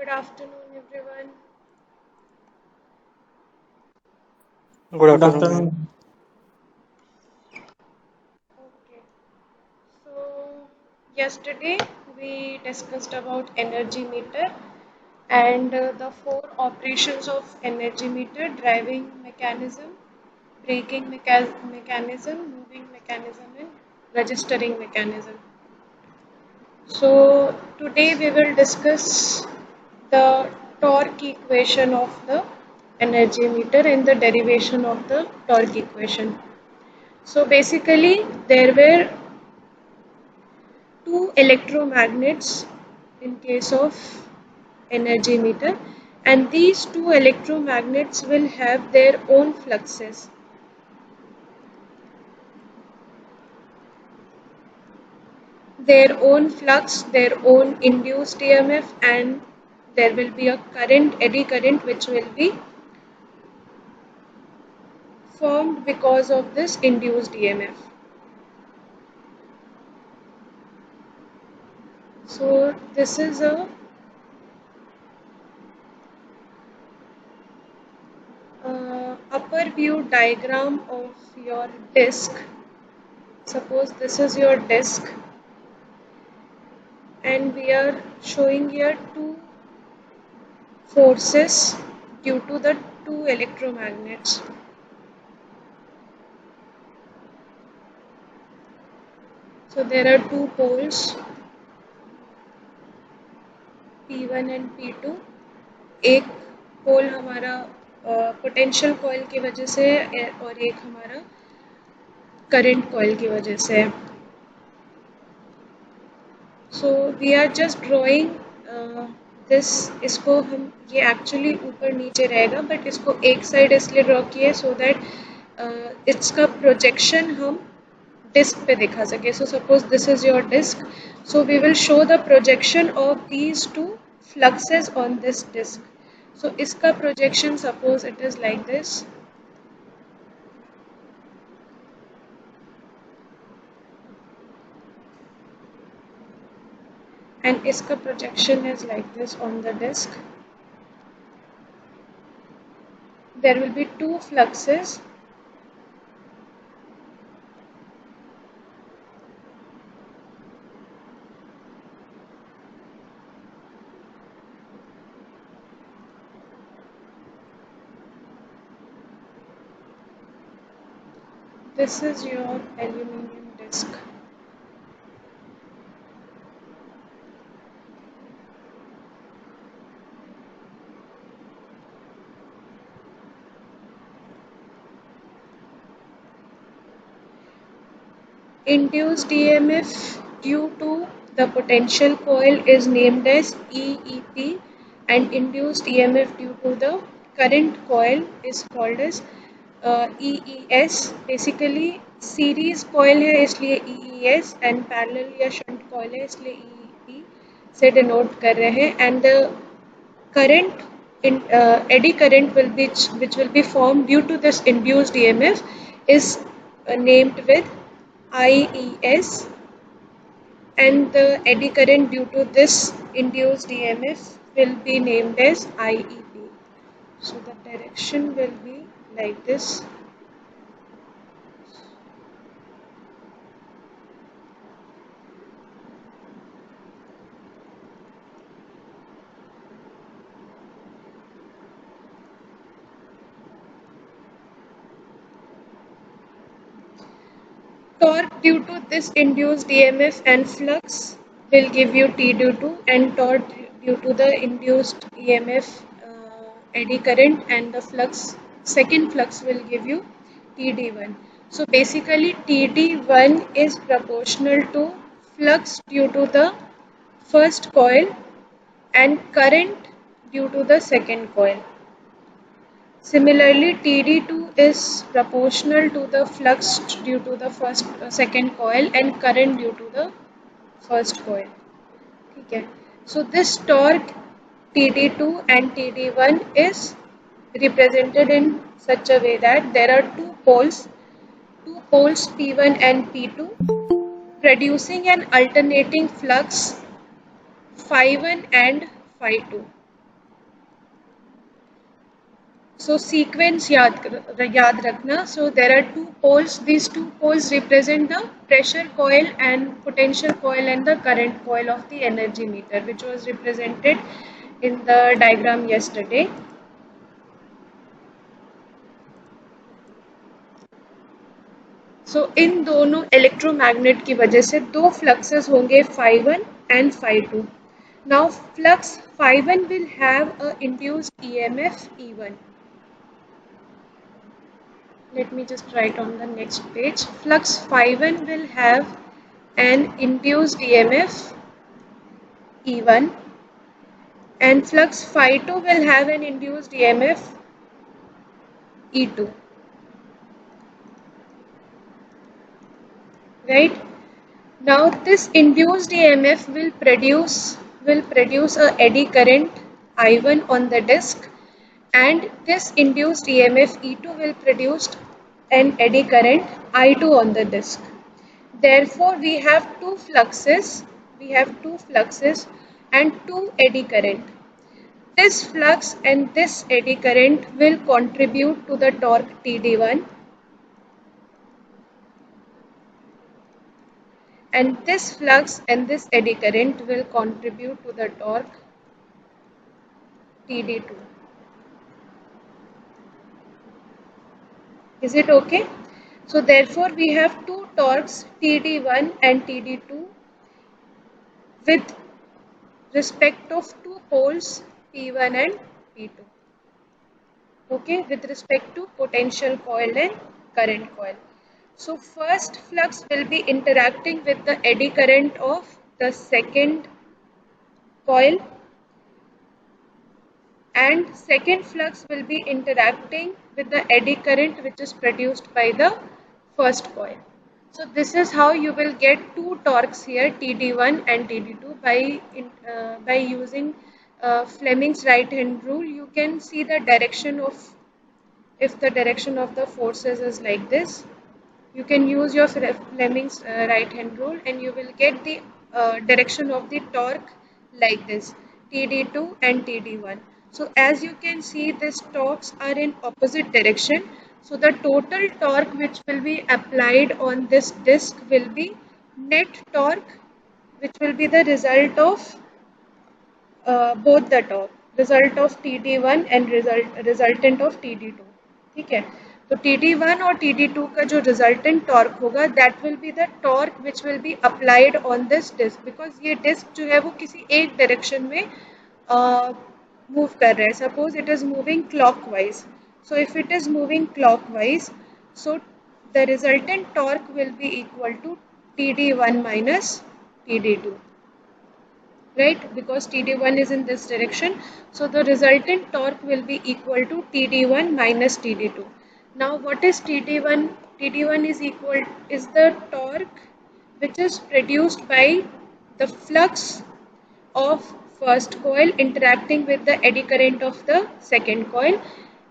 Good afternoon, everyone. Good Good afternoon, ma'am. afternoon. Okay, so yesterday we discussed about energy meter and the four operations of energy meter: driving mechanism, braking mechanism, moving mechanism, and registering mechanism. So today we will discuss the torque equation of the energy meter and the derivation of the torque equation. So basically, there were two electromagnets in case of energy meter, and these two electromagnets will have their own fluxes. Their own flux, their own induced EMF, and there will be a current, eddy current, which will be formed because of this induced EMF. So this is a upper view diagram of your disk. Suppose this is your disk, and we are showing here two forces due to the two electromagnets. So there are two poles P1 and P2. एक पोल हमारा potential coil की वजह से है और एक हमारा current coil की वजह से है. So we are just drawing this. इसको हम ये एक्चुअली ऊपर नीचे रहेगा, बट इसको एक साइड इसलिए ड्रॉ किया है सो दैट इसका प्रोजेक्शन हम disk पे दिखा सके. So suppose this is your disk. So we will show the projection of these two fluxes on this disk. So इसका projection suppose it is like this. And इसका projection is like this on the disk. There will be two fluxes. This is your aluminum disc. Induced EMF due to the potential coil is named as EEP, and induced EMF due to the current coil is called as EES. Basically series coil है इसलिए EES, and parallel या shunt coil है इसलिए EEP से denote कर रहे हैं. And the current in eddy current will be which will be formed due to this induced EMF is named with IES, and the eddy current due to this induced EMF will be named as IEP. So the direction will be like this. Torque due to this induced EMF and flux will give you T2, and torque due to the induced EMF, eddy current, and the flux, second flux will give you TD1. So basically TD1 is proportional to flux due to the first coil and current due to the second coil. Similarly, TD2 is proportional to the flux due to the second coil and current due to the first coil. Okay. So this torque TD2 and TD1 is represented in such a way that there are two poles P1 and P2, producing an alternating flux phi1 and phi2. So sequence याद रखना. So there are two poles. These two poles represent the pressure coil and potential coil and the current coil of the energy meter, which was represented in the diagram yesterday. So इन दोनों electromagnet की वजह से दो fluxes होंगे phi 1 and phi 2. Now flux phi 1 will have a induced EMF E1. Let me just write on the next page. Flux phi 1 will have an induced EMF E1 and flux phi 2 will have an induced EMF E2. Right? Now this induced EMF will produce a eddy current I1 on the disc, and this induced EMF E2 will produce an eddy current I2 on the disc. Therefore, we have two fluxes and two eddy current. This flux and this eddy current will contribute to the torque TD1, and this flux and this eddy current will contribute to the torque TD2. Is it okay? So therefore we have two torques TD1 and TD2 with respect of two poles P1 and P2. Okay, with respect to potential coil and current coil. So first flux will be interacting with the eddy current of the second coil, and second flux will be interacting with the eddy current which is produced by the first coil. So this is how you will get two torques here, TD1 and TD2, by using Fleming's right hand rule. You can see the direction of, if the direction of the forces is like this, you can use your Fleming's right hand rule and you will get the direction of the torque like this, TD2 and TD1. So as you can see, these torques are in opposite direction. So the total torque which will be applied on this disc will be net torque, which will be the result of both the torque, result of TD1 and resultant of TD2. ठीक है, तो TD1 और TD2 का जो resultant torque होगा, that will be the torque which will be applied on this disc, because ये disc जो है वो किसी एक direction में move कर रहा है. Suppose it is moving clockwise. So if it is moving clockwise, so the resultant torque will be equal to TD1 minus TD2. Right, because TD1 is in this direction, so the resultant torque will be equal to TD1 minus TD2. Now what is TD1? TD1 is the torque which is produced by the flux of first coil interacting with the eddy current of the second coil,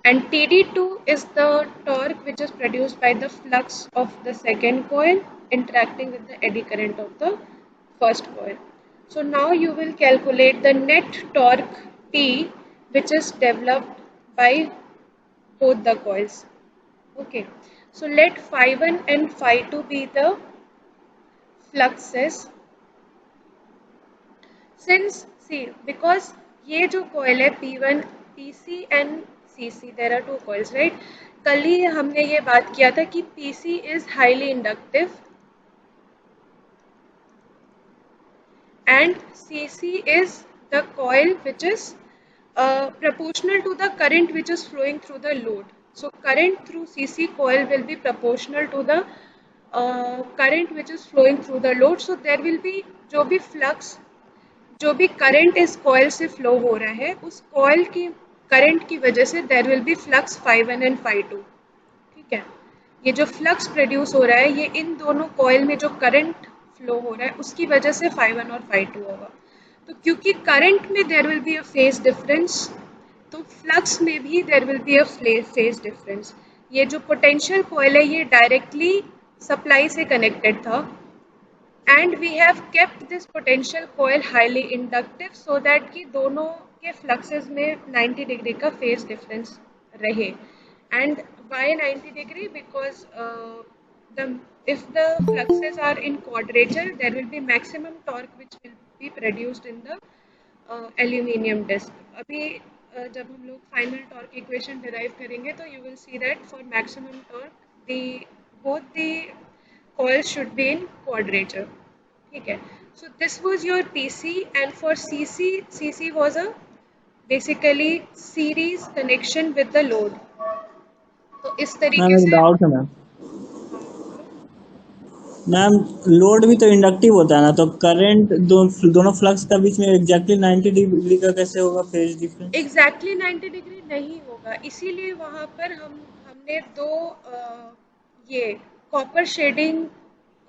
and TD2 is the torque which is produced by the flux of the second coil interacting with the eddy current of the first coil. So now you will calculate the net torque T which is developed by both the coils. Okay, so let phi 1 and phi 2 be the fluxes. Since, see, because ये जो coil है P1, PC and CC, there are two coils, right? कल ही हमने ये बात किया था कि PC is highly inductive and CC is the coil which is proportional to the current which is flowing through the load. So current through CC coil will be proportional to the current which is flowing through the load. So there will be जो भी flux, जो भी current इस coil से flow हो रहा है, उस कॉइल की करंट की वजह से there will be flux phi 1 and phi 2. ठीक है, ये जो फ्लक्स प्रोड्यूस हो रहा है ये इन दोनों कॉइल में जो करंट फ्लो हो रहा है उसकी वजह से phi 1 और phi 2 होगा. तो क्योंकि करंट में there will be a phase difference, तो फ्लक्स में भी there will be a phase difference. ये जो पोटेंशियल कॉइल है ये डायरेक्टली सप्लाई से कनेक्टेड था, and we have kept this potential coil highly inductive so that कि दोनों के fluxes में 90 डिग्री का phase difference रहे. And why 90 degree? Because the if the fluxes are in quadrature, there will be maximum torque which will be produced in the aluminium disc. अभी जब हम लोग फाइनल टॉर्क इक्वेशन डिराइव करेंगे तो you will see that for maximum torque the both the coils should be in quadrature. ठीक है. So this was your PC, and for CC was a basically series connection with the load. तो इस ma'am तरीके एक से doubt है ma'am. हाँ, बोलो. मैम लोड भी तो इंडक्टिव होता है ना, तो करंट दोनों फ्लक्स का बीच में एग्जैक्टली 90 डिग्री का कैसे होगा फेज डिफरेंस? एग्जैक्टली 90 डिग्री नहीं होगा, इसीलिए वहाँ पर हमने दो ये कॉपर शेडिंग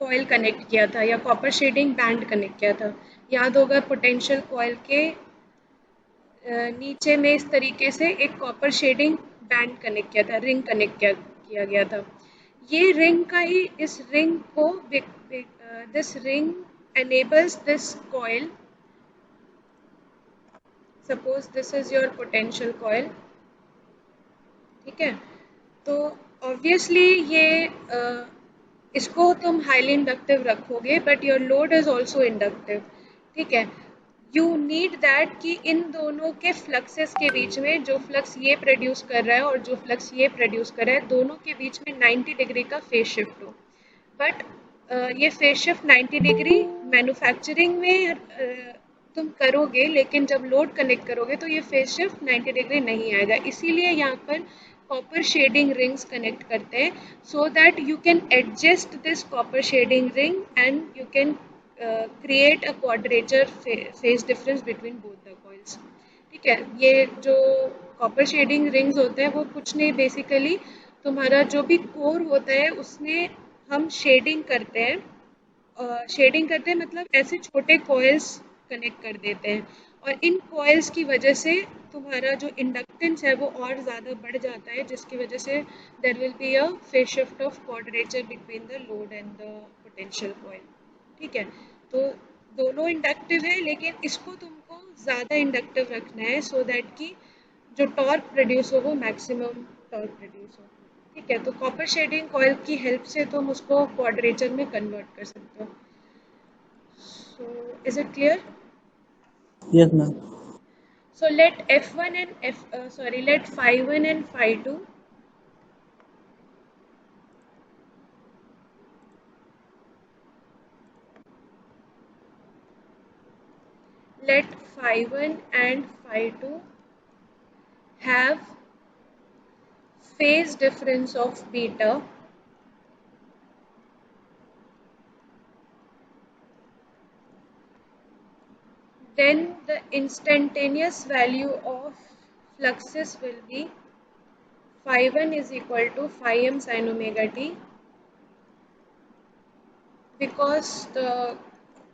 कॉइल कनेक्ट किया था या कॉपर शेडिंग बैंड कनेक्ट किया था. याद होगा पोटेंशियल कॉइल के नीचे में इस तरीके से एक कॉपर शेडिंग बैंड कनेक्ट किया था, रिंग कनेक्ट किया गया था. ये रिंग का ही इस रिंग को this ring enables this coil. Suppose this is your potential coil. ठीक है. तो ऑब्वियसली ये इसको तुम हाईली इंडक्टिव रखोगे but your load is also inductive. ठीक है. यू नीड दैट कि इन दोनों के फ्लक्सेस के बीच में जो फ्लक्स ये प्रोड्यूस कर रहा है और जो फ्लक्स ये प्रोड्यूस कर रहा है दोनों के बीच में 90 डिग्री का फेज शिफ्ट हो. बट ये फेज शिफ्ट 90 डिग्री मैन्युफैक्चरिंग में तुम करोगे, लेकिन जब लोड कनेक्ट करोगे तो ये फेज शिफ्ट 90 डिग्री नहीं आएगा. इसीलिए यहाँ पर कॉपर शेडिंग रिंग्स कनेक्ट करते हैं so that you can adjust this copper shading ring and you can create a quadrature phase difference between both the coils. ठीक है. ये जो कॉपर शेडिंग रिंग्स होते हैं वो कुछ नहीं, बेसिकली तुम्हारा जो भी कोर होता है उसमें हम शेडिंग करते हैं. शेडिंग करते हैं मतलब ऐसे छोटे कॉइल्स कनेक्ट कर देते हैं और इन कॉइल्स की वजह से तुम्हारा जो इंडक्टेंस है वो और ज़्यादा बढ़ जाता है, जिसकी वजह से there will be a phase shift of quadrature between the load and the potential coil. ठीक है. तो दोनों इंडक्टिव है लेकिन इसको तुमको ज़्यादा इंडक्टिव रखना है सो दैट कि जो टॉर्क प्रोड्यूस हो वो मैक्सिमम टॉर्क प्रोड्यूस हो. ठीक है. तो कॉपर शेडिंग कॉइल की हेल्प से तुम उसको क्वाड्रेचर में कन्वर्ट कर सकते हो. So is it clear? Yes ma'am. So let F1 and let phi1 and phi2 let phi1 and phi2 have phase difference of beta then the instantaneous value of fluxes will be phi1 is equal to phi m sin omega t, because the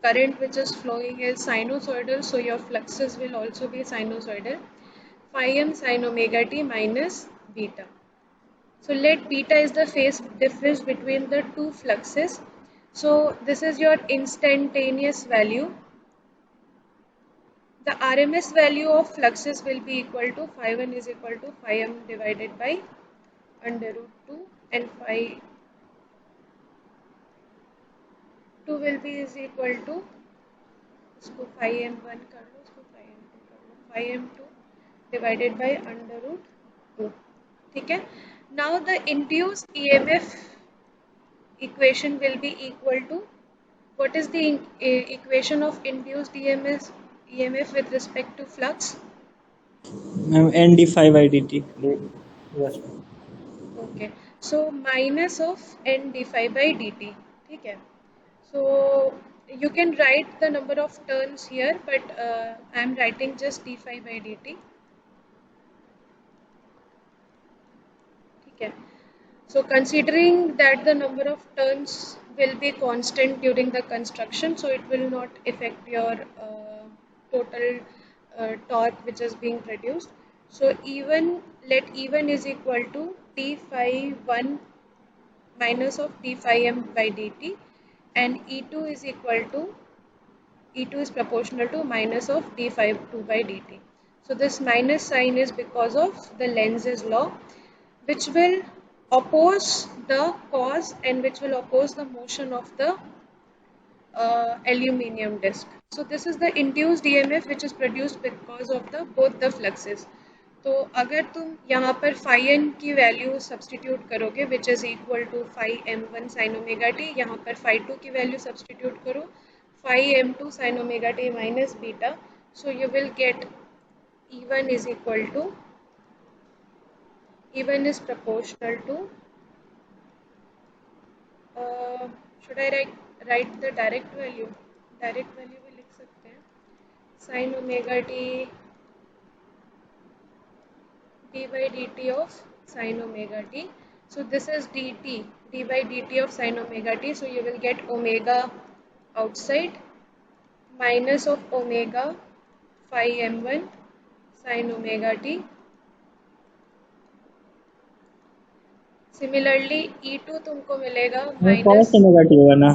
current which is flowing is sinusoidal, so your fluxes will also be sinusoidal. Phi m sin omega t minus beta. So let beta is the phase difference between the two fluxes. So this is your instantaneous value. The RMS value of fluxes will be equal to phi1 is equal to phi m divided by under root 2 and phi 2 will be is equal to इसको phi m1 कर लो, इसको phi m2 कर लो, phi m2 divided by under root 2. ठीक है. Now the induced EMF equation will be equal to, what is the equation of induced EMF with respect to flux? Ma'am n d phi by dt. Yes. Okay, so minus of n d phi by dt. ठीक है. So you can write the number of turns here, but I am writing just d phi by dt. ठीक है. So considering that the number of turns will be constant during the construction, so it will not affect your total torque which is being produced. So let E1 is equal to d phi 1 minus of d phi m by dt, and E2 is proportional to minus of d phi 2 by dt. So this minus sign is because of the Lenz's law, which will oppose the cause and which will oppose the motion of the aluminium disc. So this is the induced EMF which is produced because of the both the fluxes. तो अगर तुम यहाँ पर phi n की value substitute करोगे which is equal to phi m1 sin omega t, यहाँ पर phi 2 की वैल्यू सब्सटीट्यूट करो phi m2 sin omega t minus beta, so you will get E1 is equal to E1 is proportional to should I write the direct value भी लिख सकते हैं sin omega t d by dt of sin omega t. So this is dt, d by dt of sin omega t. So you will get omega outside minus of omega phi m1 sin omega t. Similarly E2 तुमको मिलेगा cos minus omega t होगा ना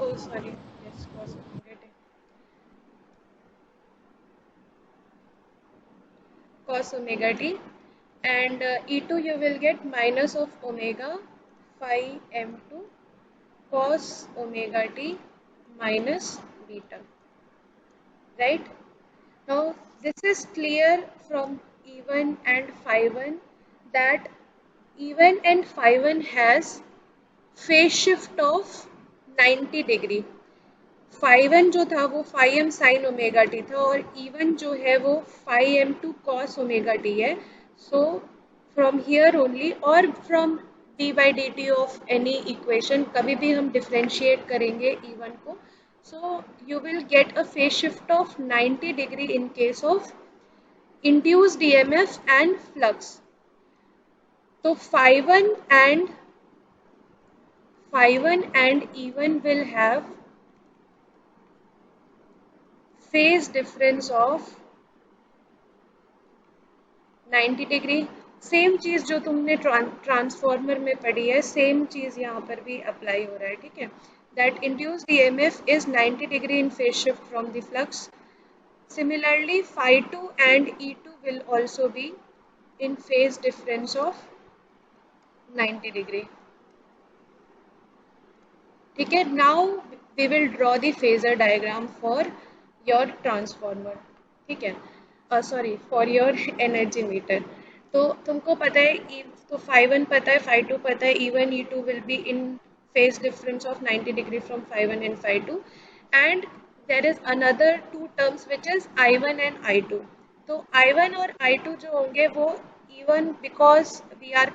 oh sorry yes cos omega t and E2 you will get minus of omega phi m2 cos omega t minus beta, right? Now this is clear from E1 and phi 1 that E1 and phi 1 has phase shift of 90 degree. phi 1 जो था वो phi m sin omega t था और E1 जो है वो phi m2 cos omega t है. So from here only or from d by dt of any equation कभी भी हम differentiate करेंगे E1 को, so you will get a phase shift of 90 degree in case of induced EMF and flux. So phi 1 and E1 will have phase difference of 90 degree. Same चीज़ जो तुमने transformer में पढ़ी है सेम चीज़ यहाँ पर भी अप्लाई हो रहा है, ठीक है. That induced EMF is 90 degree in phase shift from the flux. Similarly phi 2 and E2 will also be in phase difference of 90 degree. ठीक है. Now we will draw the phasor diagram for your transformer. ठीक है. Sorry for your energy meter. तो तुमको पता है तो phi 1 पता है phi 2 पता है E1 E2 will be in phase difference of 90 degree from phi 1 and phi 2 and there is another two terms which is I1 and I2. तो I1 और I2 जो होंगे वो E1 because we are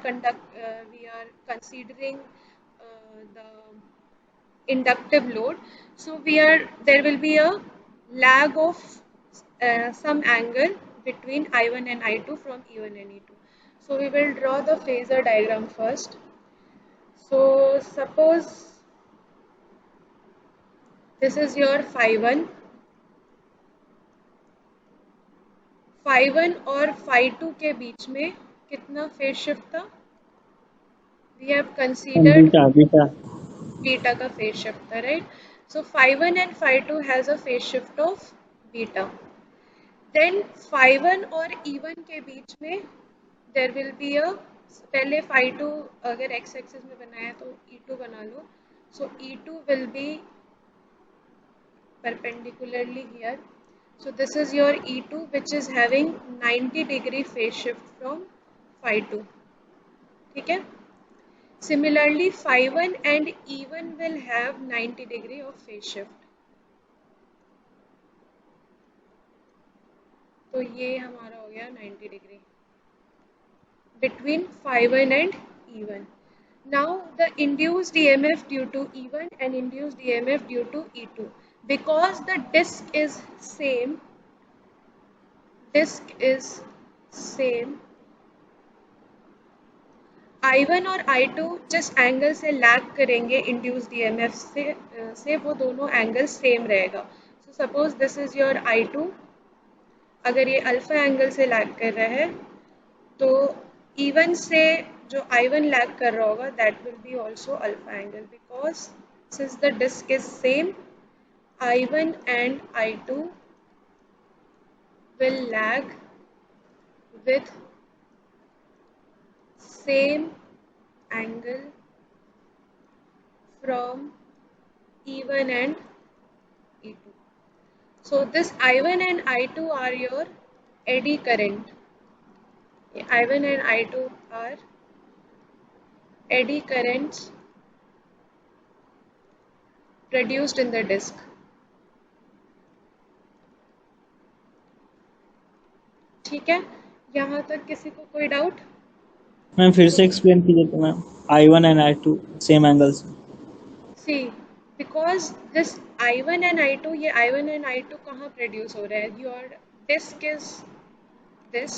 considering the inductive load, so there will be a lag of some angle between I1 and I2 from E1 and E2. So we will draw the phasor diagram first. So suppose this is your phi 1 और phi 2 के बीच में कितना phase shift था? We have considered beta का phase shift था, right? So phi 1 and phi 2 has a phase shift of beta. Then phi 1 और E1 के बीच में there will be a पहले phi 2 अगर x axis में बनाया तो E2 बना लो. So E2 will be perpendicularly here. So this is your E2 which is having 90 degree phase shift from phi 2. ठीक है. Similarly phi 1 and E1 will have 90 degree of phase shift. तो ये हमारा हो गया 90 degree between phi 1 and E1. Now the induced EMF due to E1 and induced EMF due to E2, because the disk is same I1 और I2 जिस angle से lag करेंगे induced EMF से वो दोनों एंगल सेम रहेगा. So suppose this is your I2, अगर ये अल्फा एंगल से लैग कर रहा है तो E1 से जो I1 लैग कर रहा होगा that will be also alpha angle, because since the disc is same I1 and I2 will lag with same angle from E1 and E2. So this I1 and I2 are your eddy current. I1 and I2 are eddy currents produced in the disk. ठीक है, यहाँ तक किसी को कोई doubt? Ma'am फिर से explain कीजिए तो ma'am, I1 and I2 same angles. See, because this I1 and I2, ये I1 and I2 कहाँ प्रोड्यूस हो रहा है? Your disk is this,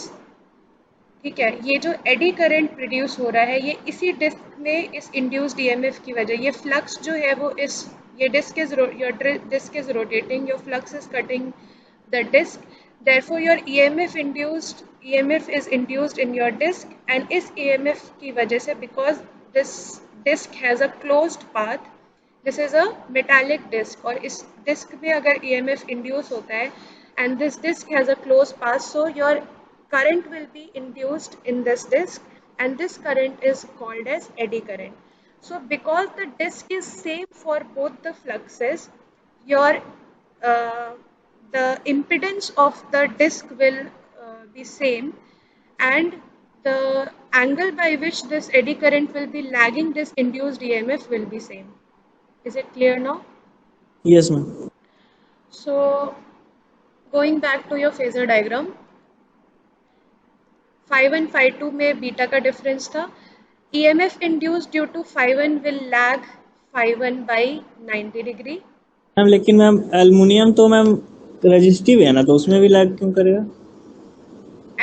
ठीक है। ये जो एडी करंट प्रोड्यूस हो रहा है ये इसी डिस्क में इस इंड्यूस्ड ईएमएफ की वजह, ये फ्लक्स जो है वो इस, ये disc is, your disc is rotating, your flux is cutting the disc, therefore your EMF is induced in your disk, and इस EMF की वजह से, because this disk has a closed path, this is a metallic disk, और इस disk में अगर EMF induce होता है and this disk has a closed path, so your current will be induced in this disk, and this current is called as eddy current. So because the disk is same for both the fluxes, your the impedance of the disk will be same, and the angle by which this eddy current will be lagging this induced EMF will be same. Is it clear now? Yes ma'am. So going back to your phasor diagram, phi 1 phi 2 में beta का difference था। EMF induced due to phi 1 will lag phi 1 by 90 degree. Ma'am लेकिन ma'am aluminium तो ma'am resistive है ना, तो उसमें भी लैग क्यों करेगा?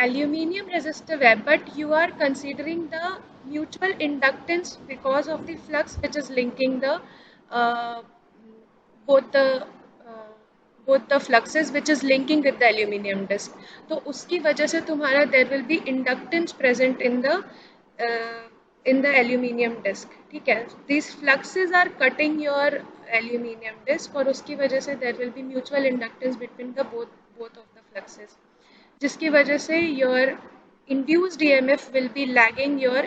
Aluminium resistive है, but you are considering the mutual inductance because of the flux which is linking the uh, both the both the fluxes which is linking with the aluminium disc. तो उसकी वजह से तुम्हारा there will be inductance present in the aluminium disc, ठीक है। These fluxes are cutting your aluminium disc, और उसकी वजह से there will be mutual inductance between the both of the fluxes, जिसकी वजह से your induced EMF will be lagging your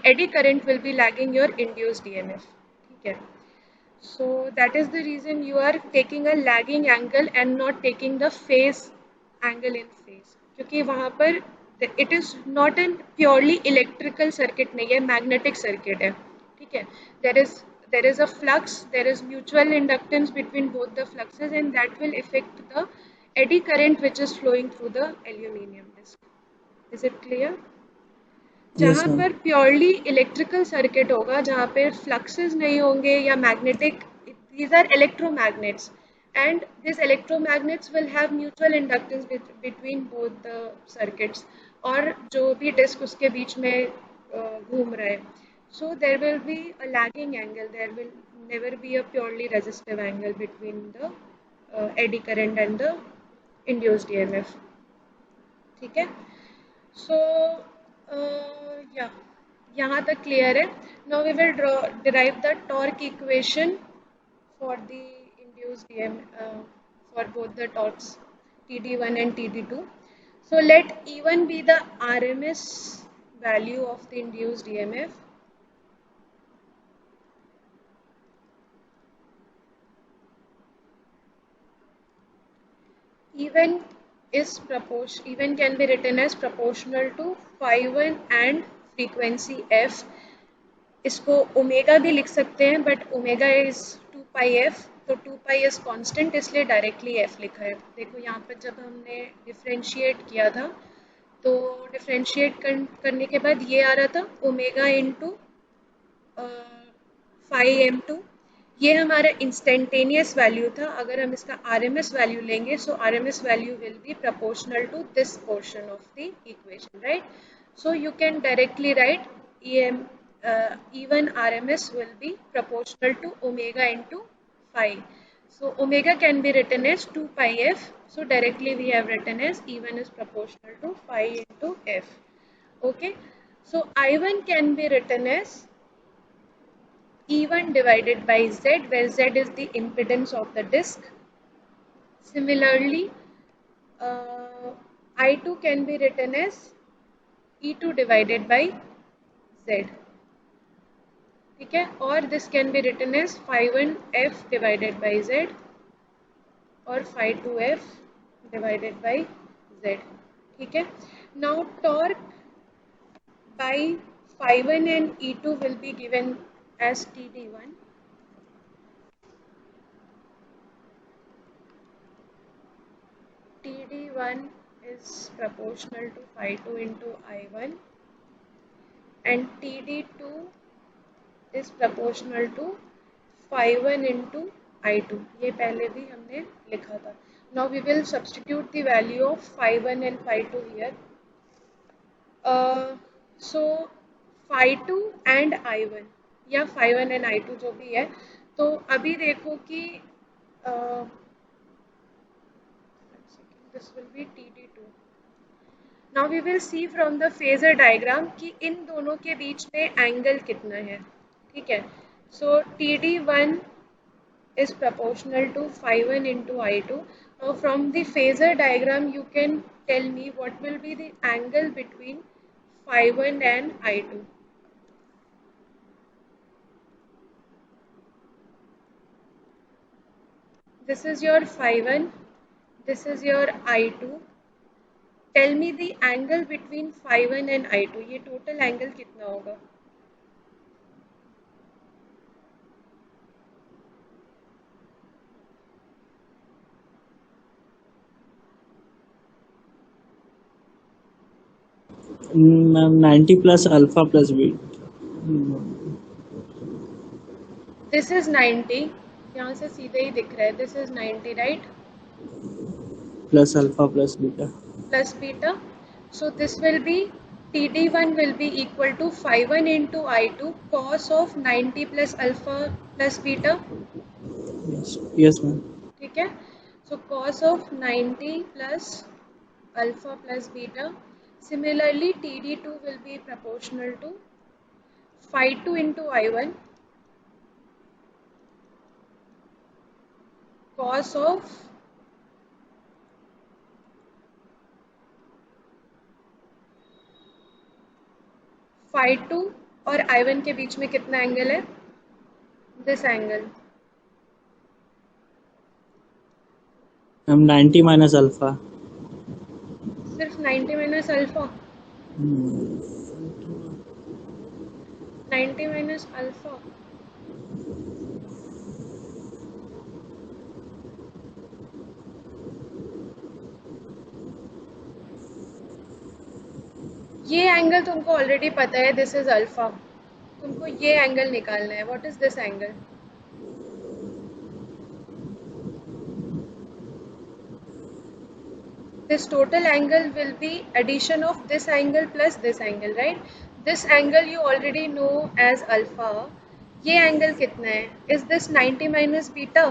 eddy current will be lagging your induced EMF, ठीक है। So that is the reason you are taking a lagging angle and not taking the phase angle in phase, क्योंकि वहाँ पर it is not an purely electrical circuit नहीं है, magnetic circuit है, ठीक है। there is a flux, there is mutual inductance between both the fluxes, and that will affect the eddy current which is flowing through the aluminium disc. Is it clear? Yes जहाँ ma'am. पर purely electrical circuit होगा, जहाँ पे fluxes नहीं होंगे या magnetic, these are electromagnets, and these electromagnets will have mutual inductance between both the circuits, और जो भी डिस्क उसके बीच में घूम रहा है, so there will be a lagging angle, there will never be a purely resistive angle between the eddy current and the induced EMF, ठीक है। So yeah, यहाँ तक क्लियर है। Now we will derive the torque equation for the induced EMF for both the torques TD1 and TD2. So let E1 be the RMS value of the induced EMF. Even can be written as proportional to phi 1 and frequency f. इसको omega भी लिख सकते हैं, but omega is 2 pi F, तो 2 pi is constant, इसलिए directly F लिखा है। देखो यहाँ पर जब हमने डिफ्रेंशिएट किया था, तो डिफ्रेंशिएट करने के बाद ये आ रहा था omega into phi M two, ये हमारा इंस्टेंटेनियस वैल्यू था। अगर हम इसका आरएमएस वैल्यू लेंगे, so RMS value will be proportional to this portion of the equation, right? So you can directly write even RMS will be proportional to omega into phi. So omega can be written as 2 pi f. So directly we have written as E1 is proportional to phi into f. Okay. So I1 can be written as E1 divided by Z, where Z is the impedance of the disc. Similarly, I2 can be written as E2 divided by Z, ठीक है, और this can be written as phi1f divided by Z और phi2f divided by Z, ठीक है. Now torque by phi1 and E2 will be given as TD1. TD1 is proportional to phi2 into I1 and TD2 is proportional to phi1 into I2. ये पहले भी हमने लिखा था. Now we will substitute the value of phi1 and phi2 here. So phi2 and I1 या phi1 and I2 जो भी है, तो अभी देखो कि this will be TD2. Now we will see from the phasor diagram कि इन दोनों के बीच में एंगल कितना है, ठीक है. So TD1 is proportional to phi1 into I2. Now from the phasor diagram you can tell me what will be the angle between phi1 and I2. This is your phi1, this is your I2. Tell me the angle between phi1 and I2. ये total angle कितना होगा? Ma'am 90 plus alpha plus beta. This is 90. यहाँ से सीधे ही दिख रहा है. This is 90, right? Plus alpha plus beta. Plus beta. So this will be TD1 will be equal to phi1 into I2 cos of 90 plus alpha plus beta. Yes ma'am. ठीक है. So cos of 90 plus alpha plus beta. Similarly, TD2 will be proportional to phi2 into I1 cos of phi2 और I1 के बीच में कितना angle है? This angle. हम 90 minus alpha. सिर्फ 90 माइनस अल्फा. 90 minus alpha. ये एंगल तुमको ऑलरेडी पता है. This is alpha. तुमको ये एंगल निकालना है. What is this angle? This total angle will be addition of this angle plus this angle, right? This angle you already know as alpha. ये angle कितना है? Is this 90 minus beta?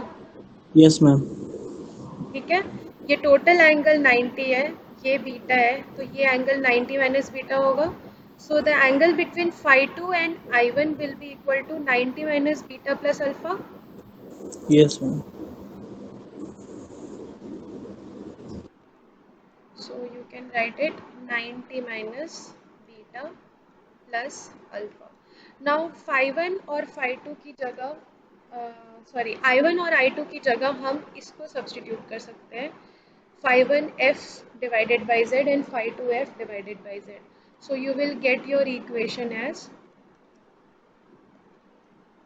Yes ma'am. ठीक है. ये total angle 90 है, ये beta है, तो ये एंगल 90 माइनस बीटा होगा. So the angle between phi2 and I1 will be equal to 90 minus beta plus alpha. Yes ma'am. So you can write it 90 minus beta plus alpha. Now phi1 और phi2 की जगह I1 और I2 की जगह हम इसको substitute कर सकते हैं. phi1f divided by z and phi2f divided by z. So you will get your equation as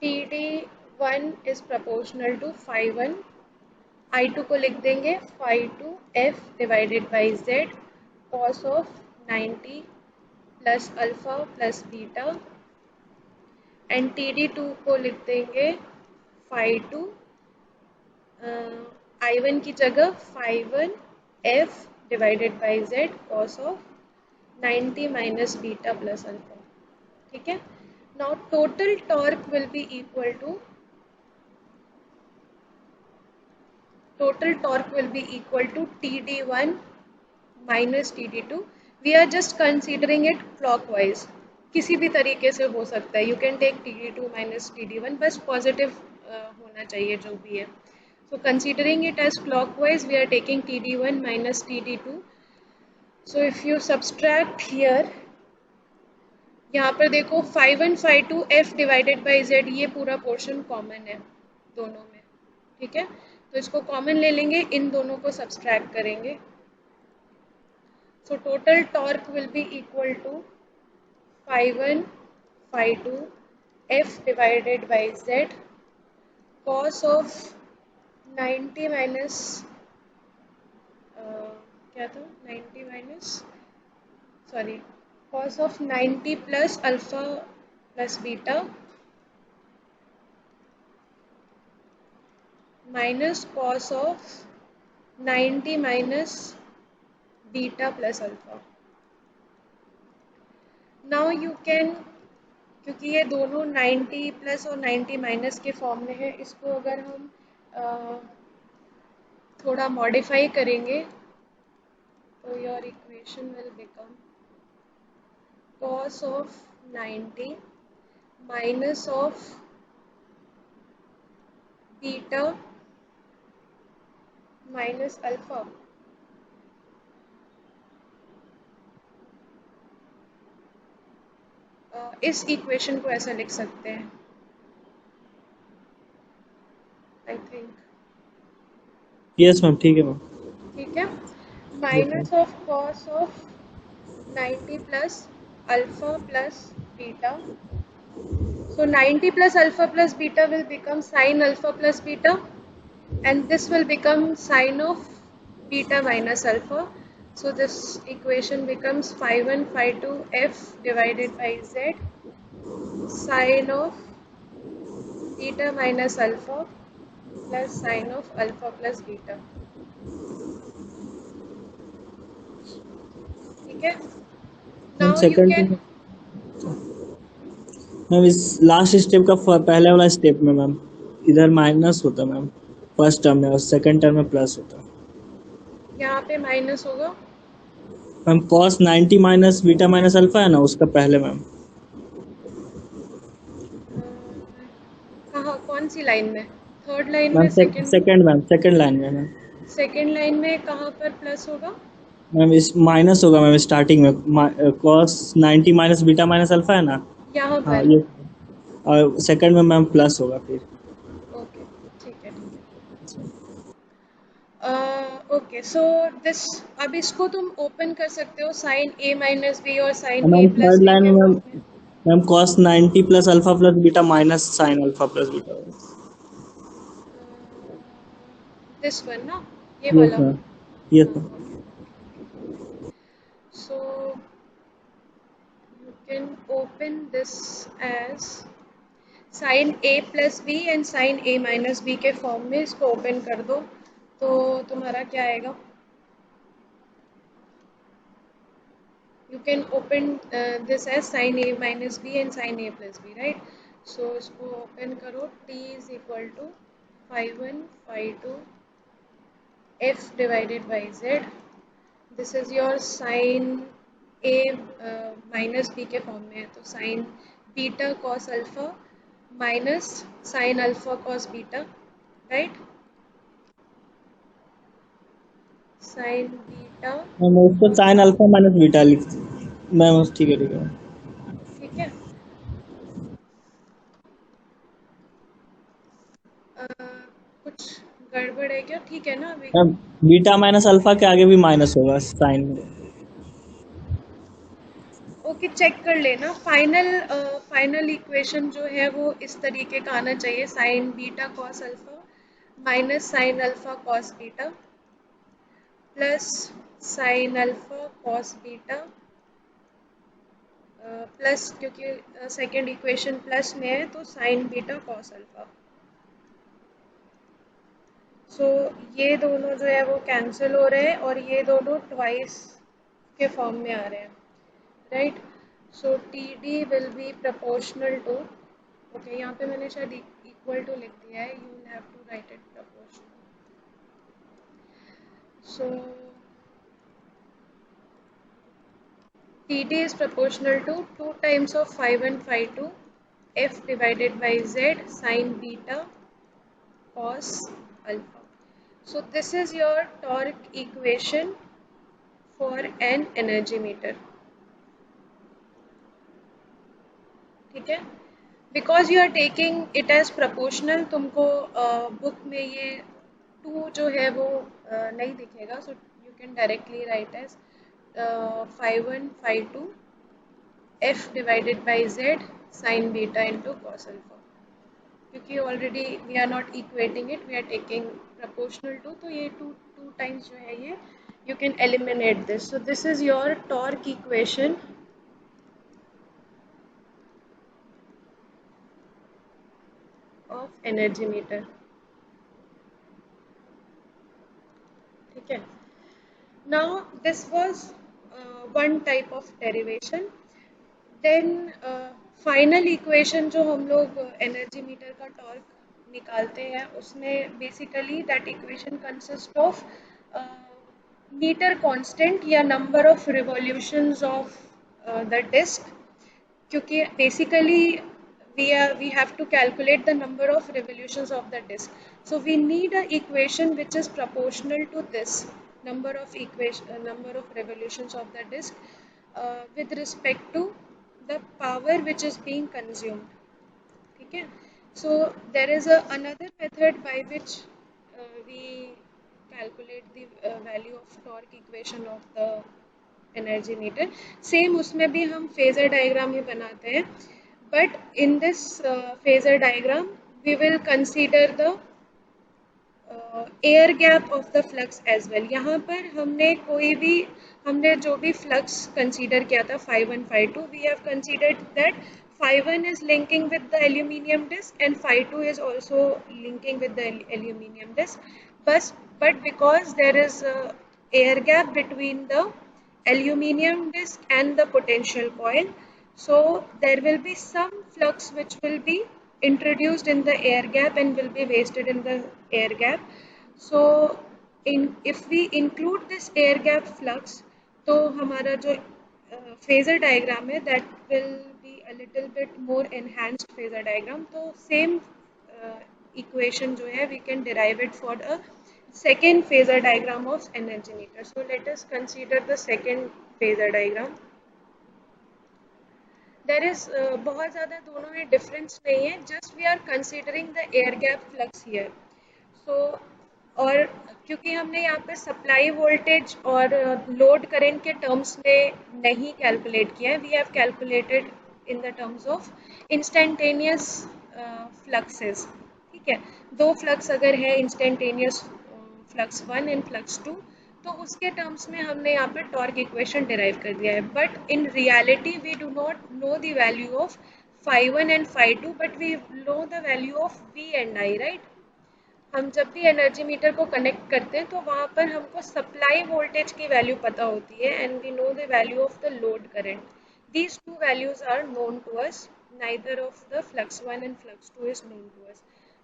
TD1 is proportional to phi1. I2 को लिख देंगे phi2f divided by z cos of 90 plus alpha plus beta and TD2 को लिख देंगे phi2 I1 की जगह phi1f divided by z cos of 90 minus beta plus alpha. ठीक है. Now total torque will be equal to TD1 minus TD2. We are just considering it clockwise. किसी भी तरीके से हो सकता है. You can take TD2 minus TD1, बस पॉजिटिव होना चाहिए जो भी है. So considering it as clockwise, we are taking TD1 minus TD2. So if you subtract here, यहाँ पर देखो 5 1 5 2 f डिवाइडेड बाई z, ये पूरा पोर्शन कॉमन है दोनों में, ठीक है। तो इसको कॉमन ले लेंगे, इन दोनों को सब्सट्रैक्ट करेंगे। So total torque will be equal to 5 1 5 2 f divided by z cos of 90 minus क्या था 90 minus sorry cos of 90 plus alpha plus beta minus cos of 90 minus beta plus alpha. Now you can, क्योंकि ये दोनों 90 plus और 90 minus के form में है, इसको अगर हम थोड़ा मॉडिफाई करेंगे तो your equation will become cos of 90 minus of beta minus alpha इस इक्वेशन को ऐसा लिख सकते हैं आई थिंक। यस मैम, ठीक है मैम। ठीक है, minus of cos of 90 plus alpha plus beta. So 90 plus alpha plus beta will become sin alpha plus beta, and this will become sin of beta minus alpha. So this equation becomes phi 1 phi 2 f divided by z sin of beta minus alpha plus sin of alpha plus beta. ठीक है, ma'am now you second can ma'am इस last step का पहले वाला step में ma'am इधर minus होता ma'am first term में, और सेकंड टर्म में प्लस होता। यहाँ पे माइनस होगा ma'am cos 90 minus beta minus alpha है ना, उसका पहले मैम। कहाँ, कौन सी लाइन में? थर्ड लाइन मैम में, second second ma'am, second line में मैम। सेकंड लाइन में कहाँ पर प्लस होगा? मैम इस माइनस होगा मैम स्टार्टिंग में, cos 90 minus beta minus alpha है ना। यहाँ हाँ पर ये, और सेकंड में मैम प्लस होगा फिर। ओके, ठीक है ओके। सो दिस, अब इसको तुम ओपन कर सकते हो साइन ए माइनस बी और sine A ma'am plus third B line के में फॉर्म में। Ma'am cos 90 plus alpha plus beta minus sine alpha plus beta. This one ना, ये यस वाला। Ma'am, yes ma'am. So you can open this as sine A plus B and sine A minus B के form में इसको open कर दो, तो तुम्हारा क्या आएगा? You can open this as sin a minus b and sin a plus b, right? So इसको open करो, t is equal to phi 1 phi 2 f divided by z. This is your sin a minus b के form में है, तो sin beta cos alpha minus sin alpha cos beta, right? sin beta, ma'am उसको sine alpha minus beta लिख ma'am, ठीक है ठीक है। ठीक है। कुछ गड़बड़ है क्या? ठीक है ना अभी? मैम बीटा माइनस अल्फा के आगे भी माइनस होगा साइन में। ओके, चेक कर लेना। फाइनल इक्वेशन जो है वो इस तरीके का आना चाहिए, sign beta cos alpha minus sine alpha cos beta plus sine alpha cos beta plus, क्योंकि सेकेंड इक्वेशन प्लस में है तो साइन बीटा कॉस अल्फा। सो ये दोनों जो है वो कैंसिल हो रहे हैं और ये दोनों ट्वाइस के फॉर्म में आ रहे हैं, right? So T D will be proportional to, okay यहाँ पे मैंने शायद इक्वल टू लिख दिया है, you will have to write it proportional. So T D is proportional to 2 times of phi 1 phi 2 f divided by z sin beta cos alpha। So this is your torque equation for an energy meter. ठीक है, because you are taking it as proportional, तुमको book में ये 2 जो है वो नहीं दिखेगा, so you can directly write as 5 1 5 2 f divided by z sin beta into cos alpha, क्योंकि already we are not equating it, we are taking proportional to, तो ये टू टाइम्स जो है ये you can eliminate this. So this is your torque equation of energy meter. ठीक है, now this was one type of derivation. Then final equation जो हम लोग energy meter का torque निकालते हैं, उसमें basically that equation consists of meter constant या number of revolutions of the disk, क्योंकि basically we have to calculate the number of revolutions of the disk. So we need a equation which is proportional to this number of revolutions of the disk with respect to the power which is being consumed. ठीक है, so there is another method by which we calculate the value of torque equation of the energy meter. Same उसमें भी हम phasor diagram ही बनाते हैं, but in this phasor diagram we will consider the air gap of the flux as well. यहाँ पर हमने जो भी फ्लक्स कंसीडर किया था 5 1 5 2, we have considered that 5 1 is linking with the aluminium disc and 5 2 is also linking with the aluminium disc, but because there is a air gap between the aluminium disc and the potential coil, so there will be some flux which will be introduced in the air gap and will be wasted in the air gap. So if we include this air gap flux, तो हमारा जो phasor diagram है that will be a little bit more enhanced phasor diagram. तो same equation जो है we can derive it for a second phasor diagram of energy meter. So let us consider the second phasor diagram. There is बहुत ज़्यादा दोनों में difference नहीं है, just we are considering the air gap flux here. So और क्योंकि हमने यहाँ पे सप्लाई वोल्टेज और लोड करंट के टर्म्स में नहीं कैलकुलेट किया है, we have calculated in the terms of instantaneous fluxes. ठीक है, 2 फ्लक्स अगर है इंस्टेंटेनियस फ्लक्स 1 एंड फ्लक्स 2, तो उसके टर्म्स में हमने यहाँ पे टॉर्क इक्वेशन डिराइव कर दिया है, but in reality we do not know the value of 5 1 and 5 2, but we know the value of V and I, right. हम जब भी एनर्जी मीटर को कनेक्ट करते हैं तो वहाँ पर हमको सप्लाई वोल्टेज की वैल्यू पता होती है and we know the value of the load current. These two values are known to us, neither of the flux 1 and flux 2 is known to us.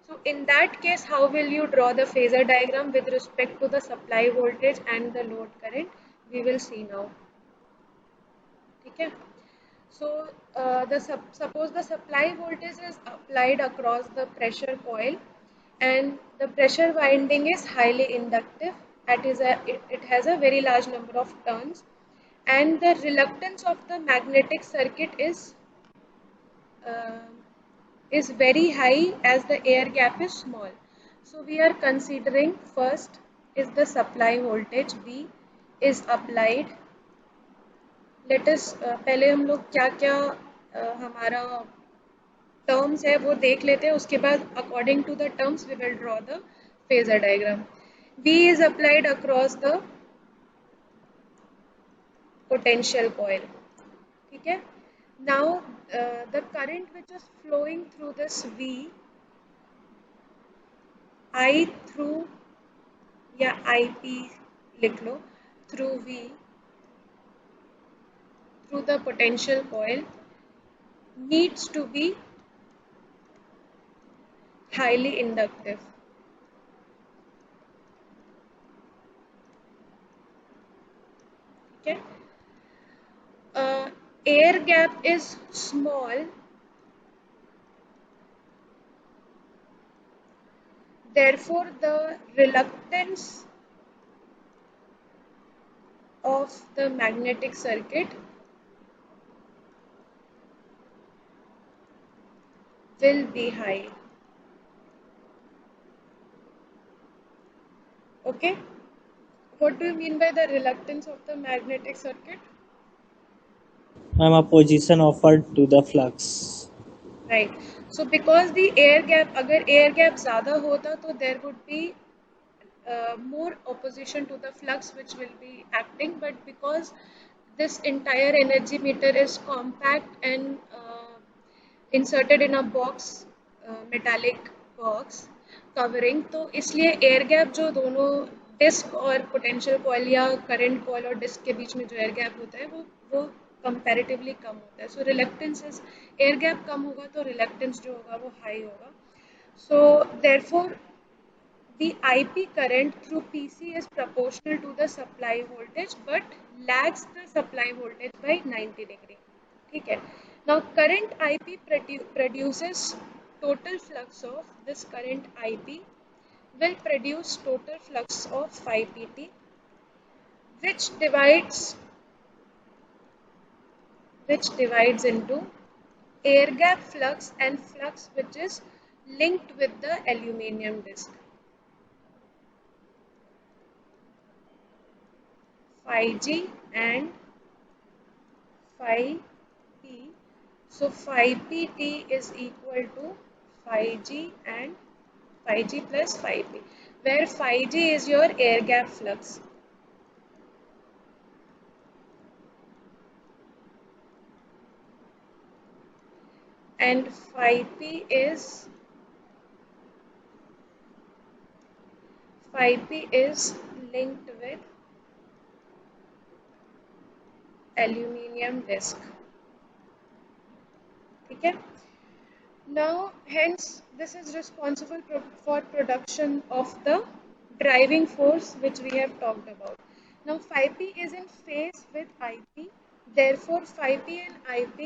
So in that case, how will you draw the phasor diagram with respect to the supply voltage and the load current? We will see now. ठीक है, so suppose the supply voltage is applied across the pressure coil and the pressure winding is highly inductive. It has a very large number of turns and the reluctance of the magnetic circuit is very high as the air gap is small. So we are considering first is the supply voltage V is applied. Let us पहले हम लोग क्या क्या हमारा terms है वो देख लेते हैं, उसके बाद according to the terms we will draw the phasor diagram. V is applied across the potential coil. ठीक है, now the current which is flowing through this V, I through या IP लिख लो, through V through the potential coil needs to be highly inductive. Okay, air gap is small, therefore the reluctance of the magnetic circuit will be high. Okay, what do you mean by the reluctance of the magnetic circuit? Ma'am opposition offered to the flux. Right. So because the air gap, अगर air gap ज़्यादा होता तो there would be more opposition to the flux which will be acting, but because this entire energy meter is compact and inserted in a box, metallic box covering, तो इसलिए air gap जो दोनों disc और potential coil या current coil और disc के बीच में जो एयर गैप होता है वो कंपैरेटिवली कम होता है. सो रिलक्टेंस इज, एयर गैप कम होगा तो रिलक्टेंस जो होगा वो हाई होगा. So therefore the IP current through PC is proportional to the supply voltage but lags the supply voltage by 90 degree. ठीक है. Now current IP produces total flux of this current IP will produce total flux of 5 pt which divides into air gap flux and flux which is linked with the aluminum disc. Phi g and phi p. So phi pt is equal to phi g and phi g plus phi p, where phi g is your air gap flux and phi p is linked with aluminum disc. ठीक है. Now, hence, this is responsible for production of the driving force which we have talked about. Now, phi p is in phase with IP. Therefore, phi p and IP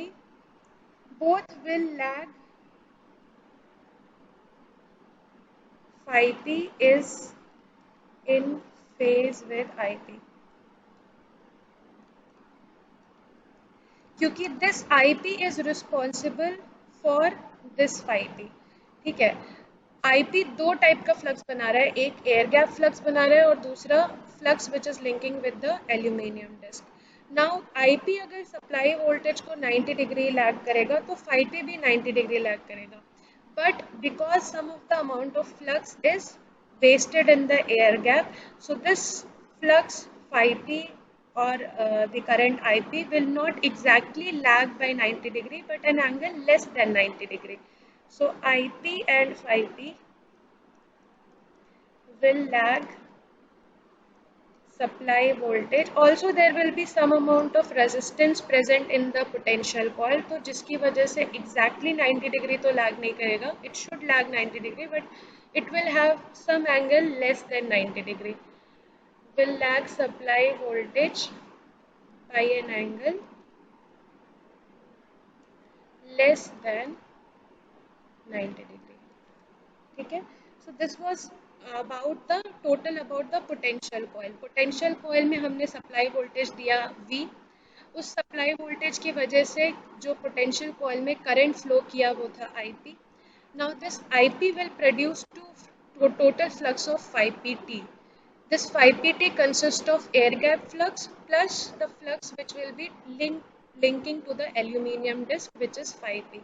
both will lag. Phi p is in phase with IP. क्योंकि this IP is responsible for this phi p. ठीक है. IP दो type का flux बना रहा है, एक air gap flux बना रहा है और दूसरा flux which is linking with the aluminium disc. Now IP अगर सप्लाई वोल्टेज को 90 डिग्री लैग करेगा तो phi p भी 90 डिग्री लैग करेगा, but because some of the amount of flux is wasted in the air gap, so this flux phi p or the current IP will not exactly lag by 90 degree but an angle less than 90 degree. So IP and phi p will lag supply voltage. Also there will be some amount of resistance present in the potential coil, तो जिसकी वजह से exactly 90 degree तो lag नहीं करेगा. It should lag 90 degree but it will have some angle less than 90 degree. Will lag supply voltage by an angle less than 90 degree. ठीक है. So this was about the total about the potential coil. Potential coil में हमने supply voltage दिया V. उस supply voltage की वजह से जो potential coil में current flow किया वो था IP. Now this IP will produce to total flux of 5 pt. This 5 pt consists of air gap flux plus the flux which will be linking to the aluminum disc which is 5p.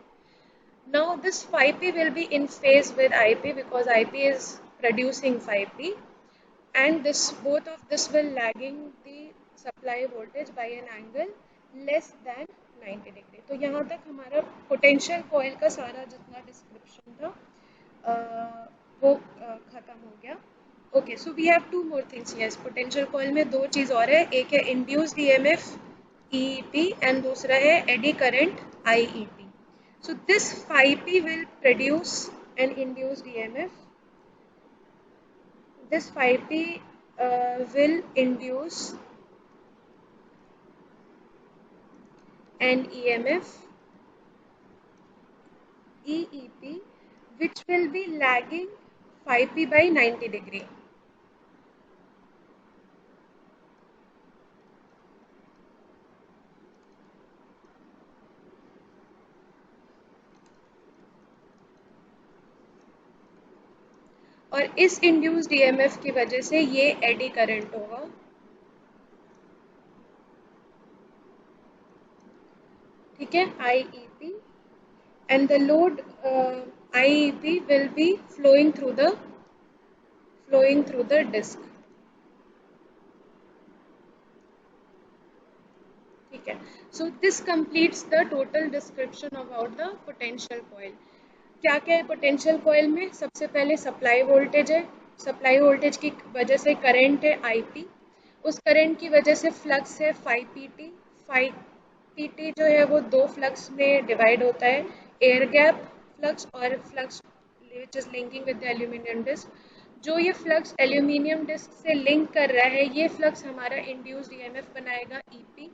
Now this 5p will be in phase with IP because IP is producing 5p, and this both of this will lagging the supply voltage by an angle less than 90 degree. तो यहाँ तक हमारा potential coil का सारा जितना description था वो खत्म हो गया. Okay, so we have two more things. Yes, potential coil में दो चीज़ और है, एक है induced EMF EET and दूसरा है eddy current IET. So this phi p will produce an induced EMF. This phi p will induce an EMF EEP which will be lagging phi p by 90 degree. और इस induced EMF की वजह से ये eddy current होगा, ठीक है, IEP, and the load IEP will be flowing through the disk, ठीक है. So this completes the total description about the potential coil. क्या क्या है पोटेंशियल कॉइल में? सबसे पहले सप्लाई वोल्टेज है, सप्लाई वोल्टेज की वजह से करंट है IP, उस करंट की वजह से फ्लक्स है phi PT. phi PT जो है वो दो फ्लक्स में डिवाइड होता है, एयर गैप फ्लक्स और flux which is linking with the aluminium disc. जो ये फ्लक्स एल्यूमिनियम डिस्क से लिंक कर रहा है, ये फ्लक्स हमारा इंड्यूस्ड ईएमएफ बनाएगा EP,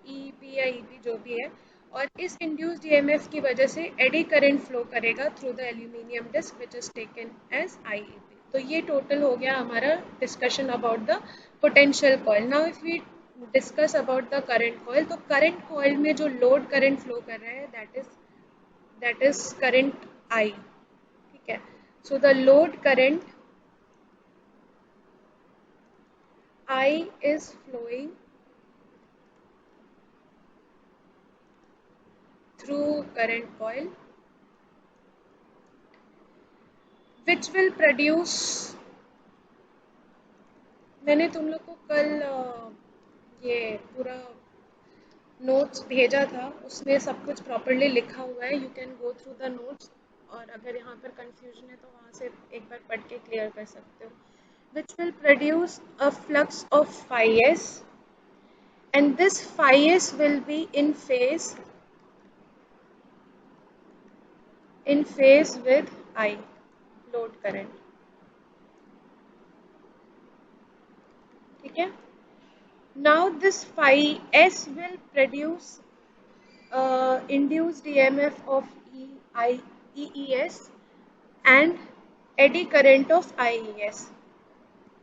EEP या EP जो भी है, और इस इंड्यूस्ड ईएमएफ की वजह से एडी करंट फ्लो करेगा through the aluminium disc which is taken as IEP. तो ये टोटल हो गया हमारा discussion about the potential coil. Now if we discuss about the current coil, तो करंट कॉइल में जो लोड करंट फ्लो कर रहा है दैट इज करंट I, ठीक है. So the load current I is flowing through current coil which will produce, मैंने तुम लोग को कल ये पूरा नोट्स भेजा था, उसमें सब कुछ प्रॉपरली लिखा हुआ है, you can go through the notes, और अगर यहाँ पर कंफ्यूजन है तो वहाँ से एक बार पढ़ के क्लियर कर सकते हो. which will produce a flux of phi s, and this phi s will be in phase with I, load current, ठीक है. Now this phi s will produce induced EMF of EES and eddy current of IES,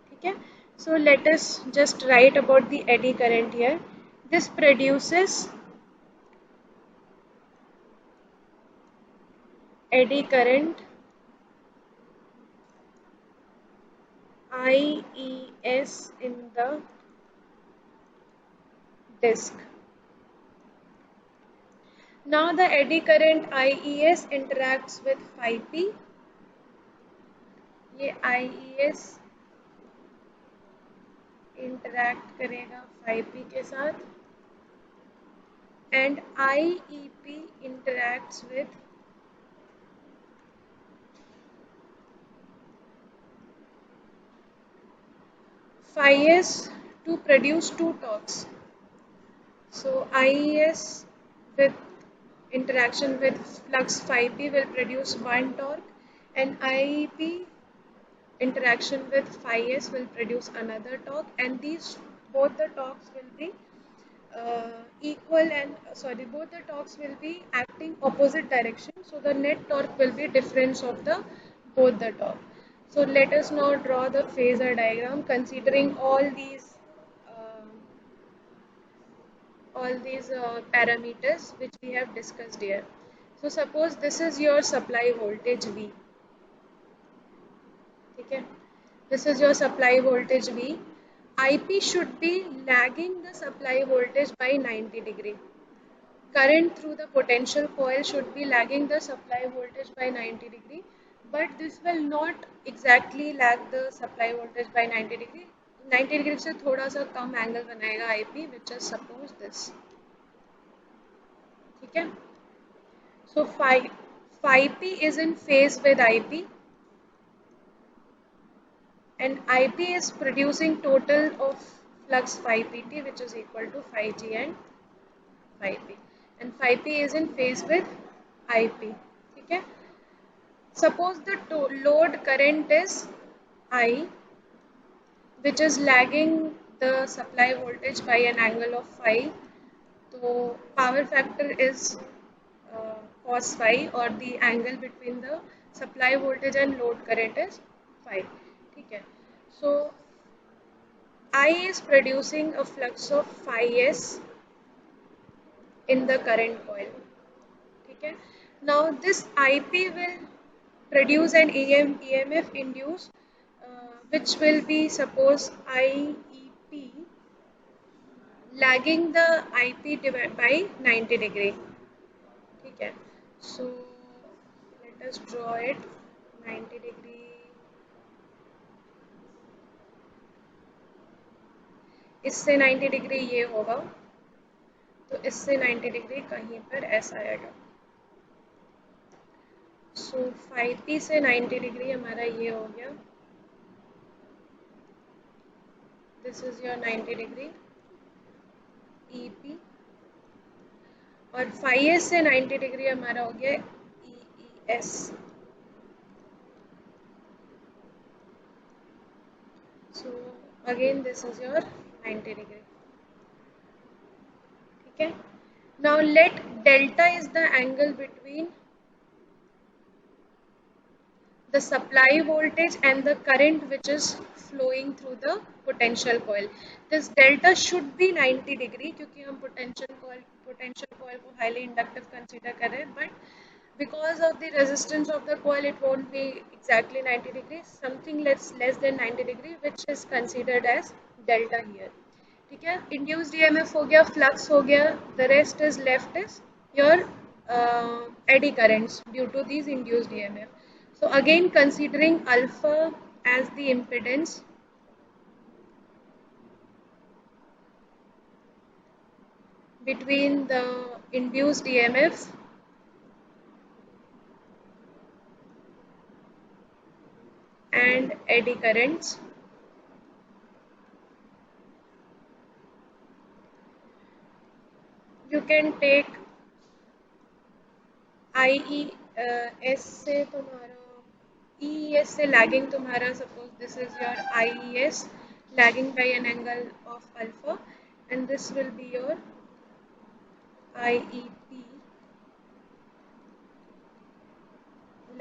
ठीक है. So let us just write about the eddy current here. This produces eddy current IES in the disk. Now the eddy current IES interacts with phi p, ये IES interact करेगा phi p के साथ, and IEP interacts with phi s to produce two torques. So IES with interaction with flux phi p will produce one torque, and IEP interaction with phi s will produce another torque, and these both the torques will be both the torques will be acting opposite direction, so the net torque will be difference of the both the torque. So let us now draw the phasor diagram considering all these parameters which we have discussed here. So suppose this is your supply voltage V, ठीक है, this is your supply voltage V. IP should be lagging the supply voltage by 90 degree. Current through the potential coil should be lagging the supply voltage by 90 degree, but this will not exactly lag the supply voltage by 90 degree. 90 degree से थोड़ा सा कम angle बनाएगा IP, which is suppose this, ठीक है. So phi p is in phase with IP, and IP is producing total of flux phi pt, which is equal to phi g and phi p, and phi p is in phase with IP, ठीक है. Suppose the load current is I, which is lagging the supply voltage by an angle of phi. So power factor is cos phi, or the angle between the supply voltage and load current is phi. ठीक है, so I is producing a flux of phi s in the current coil. ठीक है, now this IP will produce an EMF induced, which will be suppose IEP lagging the IP divided by 90 degree. ठीक है, so let us draw it 90 degree. इससे 90 degree ये होगा, तो इससे 90 degree कहीं पर ऐसा आएगा. सो 5p से 90 डिग्री हमारा ये हो गया, this is your 90 degree EP, और 5s से 90 डिग्री हमारा हो गया EES. So again this is your 90 degree. ठीक है, now let delta is the angle between the supply voltage and the current which is flowing through the potential coil. This delta should be 90 degree क्योंकि हम potential coil को highly inductive consider कर रहे हैं, but because of the resistance of the coil it won't be exactly 90 degree, something less than 90 degree which is considered as delta here. ठीक है, induced EMF हो गया, flux हो गया, the rest is left is your eddy currents due to these induced EMF. So again considering alpha as the impedance, between the induced EMF and eddy currents, you can take IES से तुम्हारा EES से lagging तुम्हारा, suppose this is your IES lagging by an angle of alpha, and this will be your IEP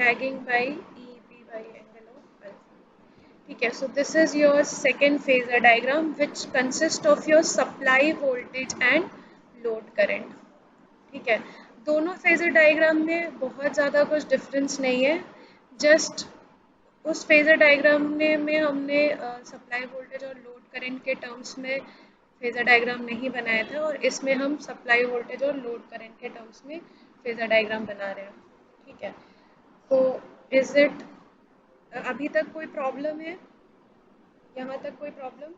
lagging by EEP by angle of alpha. ठीक है, so this is your second phasor diagram which consists of your supply voltage and load current. ठीक है, दोनों phasor diagram में बहुत ज़्यादा कुछ difference नहीं है, जस्ट उस फेजर डायग्राम में हमने सप्लाई वोल्टेज और लोड करंट के टर्म्स में फेजर डायग्राम नहीं बनाया था, और इसमें हम सप्लाई वोल्टेज और लोड करंट के टर्म्स में फेजर डायग्राम बना रहे हैं. ठीक है, तो इज इट अभी तक कोई प्रॉब्लम है? यहाँ तक कोई problem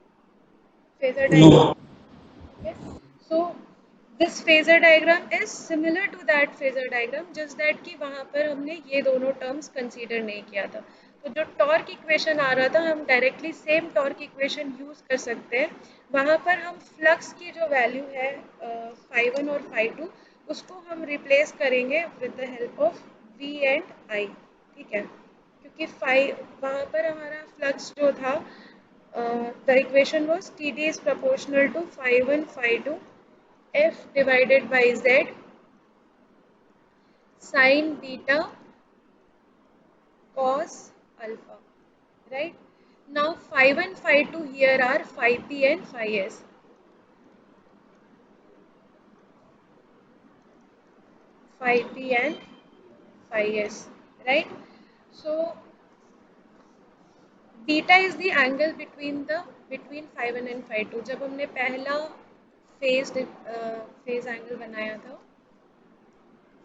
phasor diagram? So this phasor diagram is similar to that phasor diagram, just that कि वहाँ पर हमने ये दोनों टर्म्स कंसीडर नहीं किया था. तो जो टॉर्क इक्वेशन आ रहा था हम directly same torque equation use कर सकते हैं. वहाँ पर हम फ्लक्स की जो वैल्यू है phi1 और phi2 उसको हम रिप्लेस करेंगे with the help of V and I. ठीक है, क्योंकि वहाँ पर हमारा फ्लक्स जो था, the equation was TD is proportional to phi1 phi2 F divided by Z sin beta cos alpha, right? Now phi1 phi2 here are phi p and phi s. Phi p and phi s, right? So beta is the angle between phi1 and phi2. जब हमने पहला phase angle बनाया था,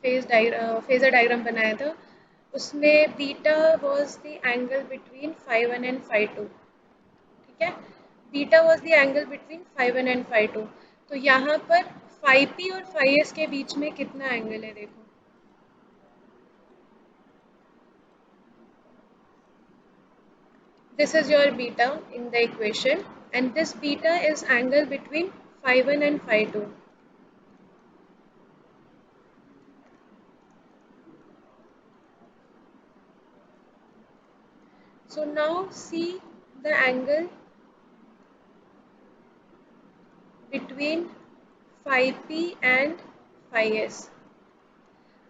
phasor diagram बनाया था, उसमें beta was the angle between phi1 and phi2. ठीक है, beta was the angle between phi1 and phi2. तो यहाँ पर phi p और phi s के बीच में कितना एंगल है देखो, this is your beta in the equation, and this beta is angle between phi1 and phi2. So now see the angle between phi p and phi s.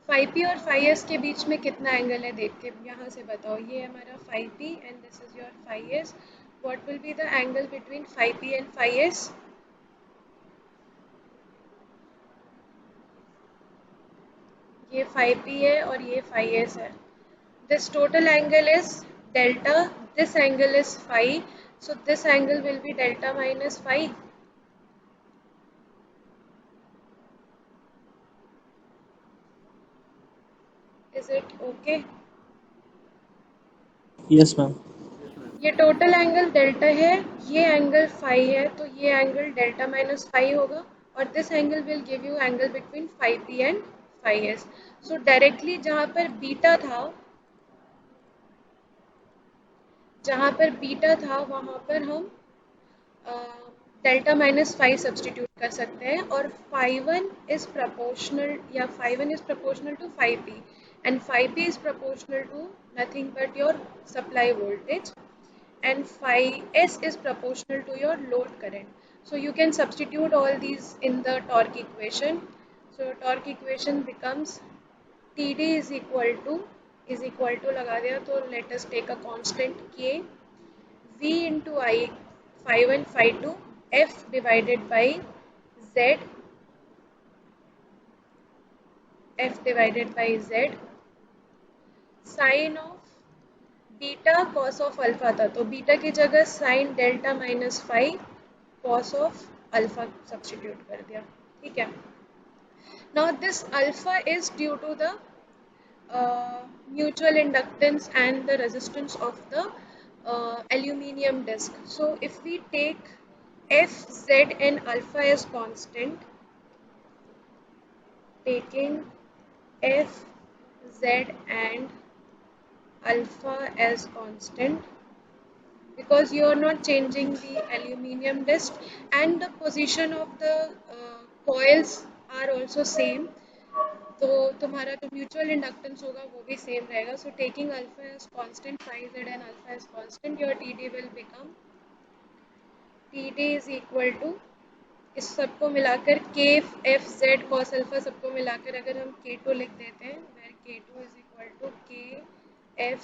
Five P और five S के बीच में कितना angle है देख के यहाँ से बताओ। ये हमारा five P and this is your five S. What will be the angle between five P and five S? ये फाइव पी है और ये फाइव एस है। This total angle is delta, this angle is phi, so this angle will be delta minus phi. Is it okay? Yes ma'am. ये total angle delta है, ये angle phi है, तो ये एंगल डेल्टा माइनस फाई होगा और this angle will give you angle between phi P and phi S. So directly जहाँ पर बीटा था, वहाँ पर हम डेल्टा माइनस फाइव सब्सटीट्यूट कर सकते हैं और फाइव वन इज प्रपोर्शनल या five one is proportional to five P and five P is proportional to nothing but your supply voltage and phi s is proportional to your load current. So you can substitute all these in the torque equation. So torque equation becomes Td is equal to लगा दिया तो let us take a constant K V into I phi 1 phi 2 F divided by Z Z sin of beta cos of alpha था, तो beta की जगह sine delta minus five cos of alpha substitute कर दिया। ठीक है। Now this alpha is due to the mutual inductance and the resistance of the aluminium disc. So if we take f, z and alpha as constant, taking f, z and alpha as constant, because you are not changing the aluminium disc and the position of the coils are also same, तो तुम्हारा जो mutual inductance होगा वो भी same रहेगा। So taking alpha as constant, five Z and alpha as constant, your T D will become T D is equal to, इस सबको मिलाकर के एफ जेड कॉस अल्फा सबको मिलाकर अगर हम के टू लिख देते हैं, वेर के टू इज इक्वल टू के F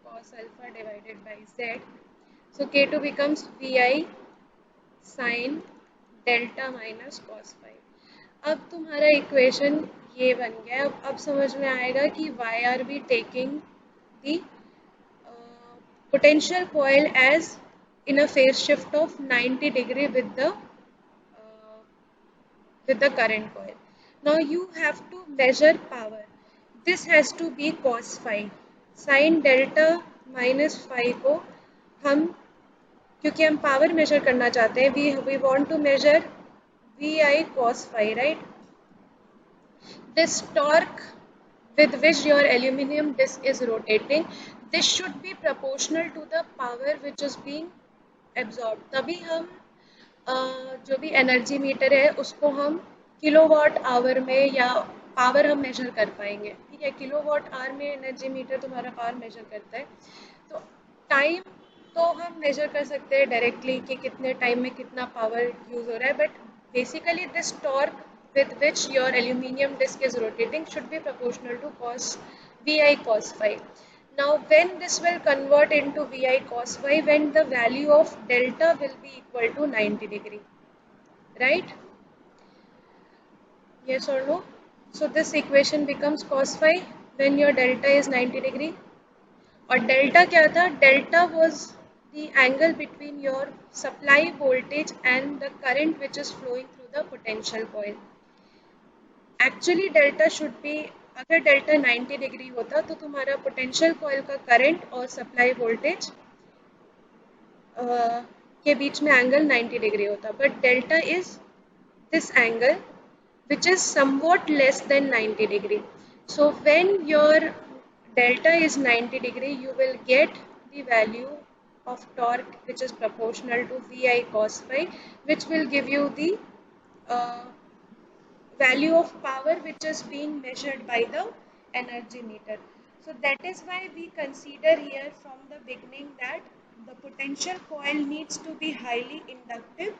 cos alpha divided by Z. So K2 becomes Vi sin delta minus cos phi. अब तुम्हारा इक्वेशन ये बन गया। अब समझ में आएगा कि why are we taking the potential coil as in a phase shift of 90 degree with the current coil. Now you have to measure power. This has to be cos phi. Sin delta minus phi को हम, क्योंकि हम power major करना चाहते हैं, we want to measure V I cos phi, right. This torque with which your aluminum disc is rotating, this should be proportional to the power which is being absorbed. तभी हम जो भी energy meter है उसको हम kilowatt hour में या power हम मेजर कर पाएंगे। ठीक है, किलोवाट आवर में एनर्जी मीटर तुम्हारा पावर मेजर करता है। तो टाइम तो हम मेजर कर सकते हैं डायरेक्टली कि कितने टाइम में कितना पावर यूज हो रहा है, but basically this torque with which your aluminium disc is rotating should be proportional to cos Vi cos phi. Now when this will convert into Vi cos phi, when the value of delta will be equal to 90 degree, right? Yes or no? So this equation becomes cos phi when your delta is 90 degree. और delta क्या था? Delta was the angle between your supply voltage and the current which is flowing through the potential coil. Actually delta should be, अगर delta 90 degree होता तो तुम्हारा potential coil का करंट और सप्लाई वोल्टेज के बीच में एंगल 90 डिग्री होता, but delta is this angle which is somewhat less than 90 degree. So when your delta is 90 degree, you will get the value of torque which is proportional to Vi cos phi, which will give you the uh, value of power which is being measured by the energy meter. So that is why we consider here from the beginning that the potential coil needs to be highly inductive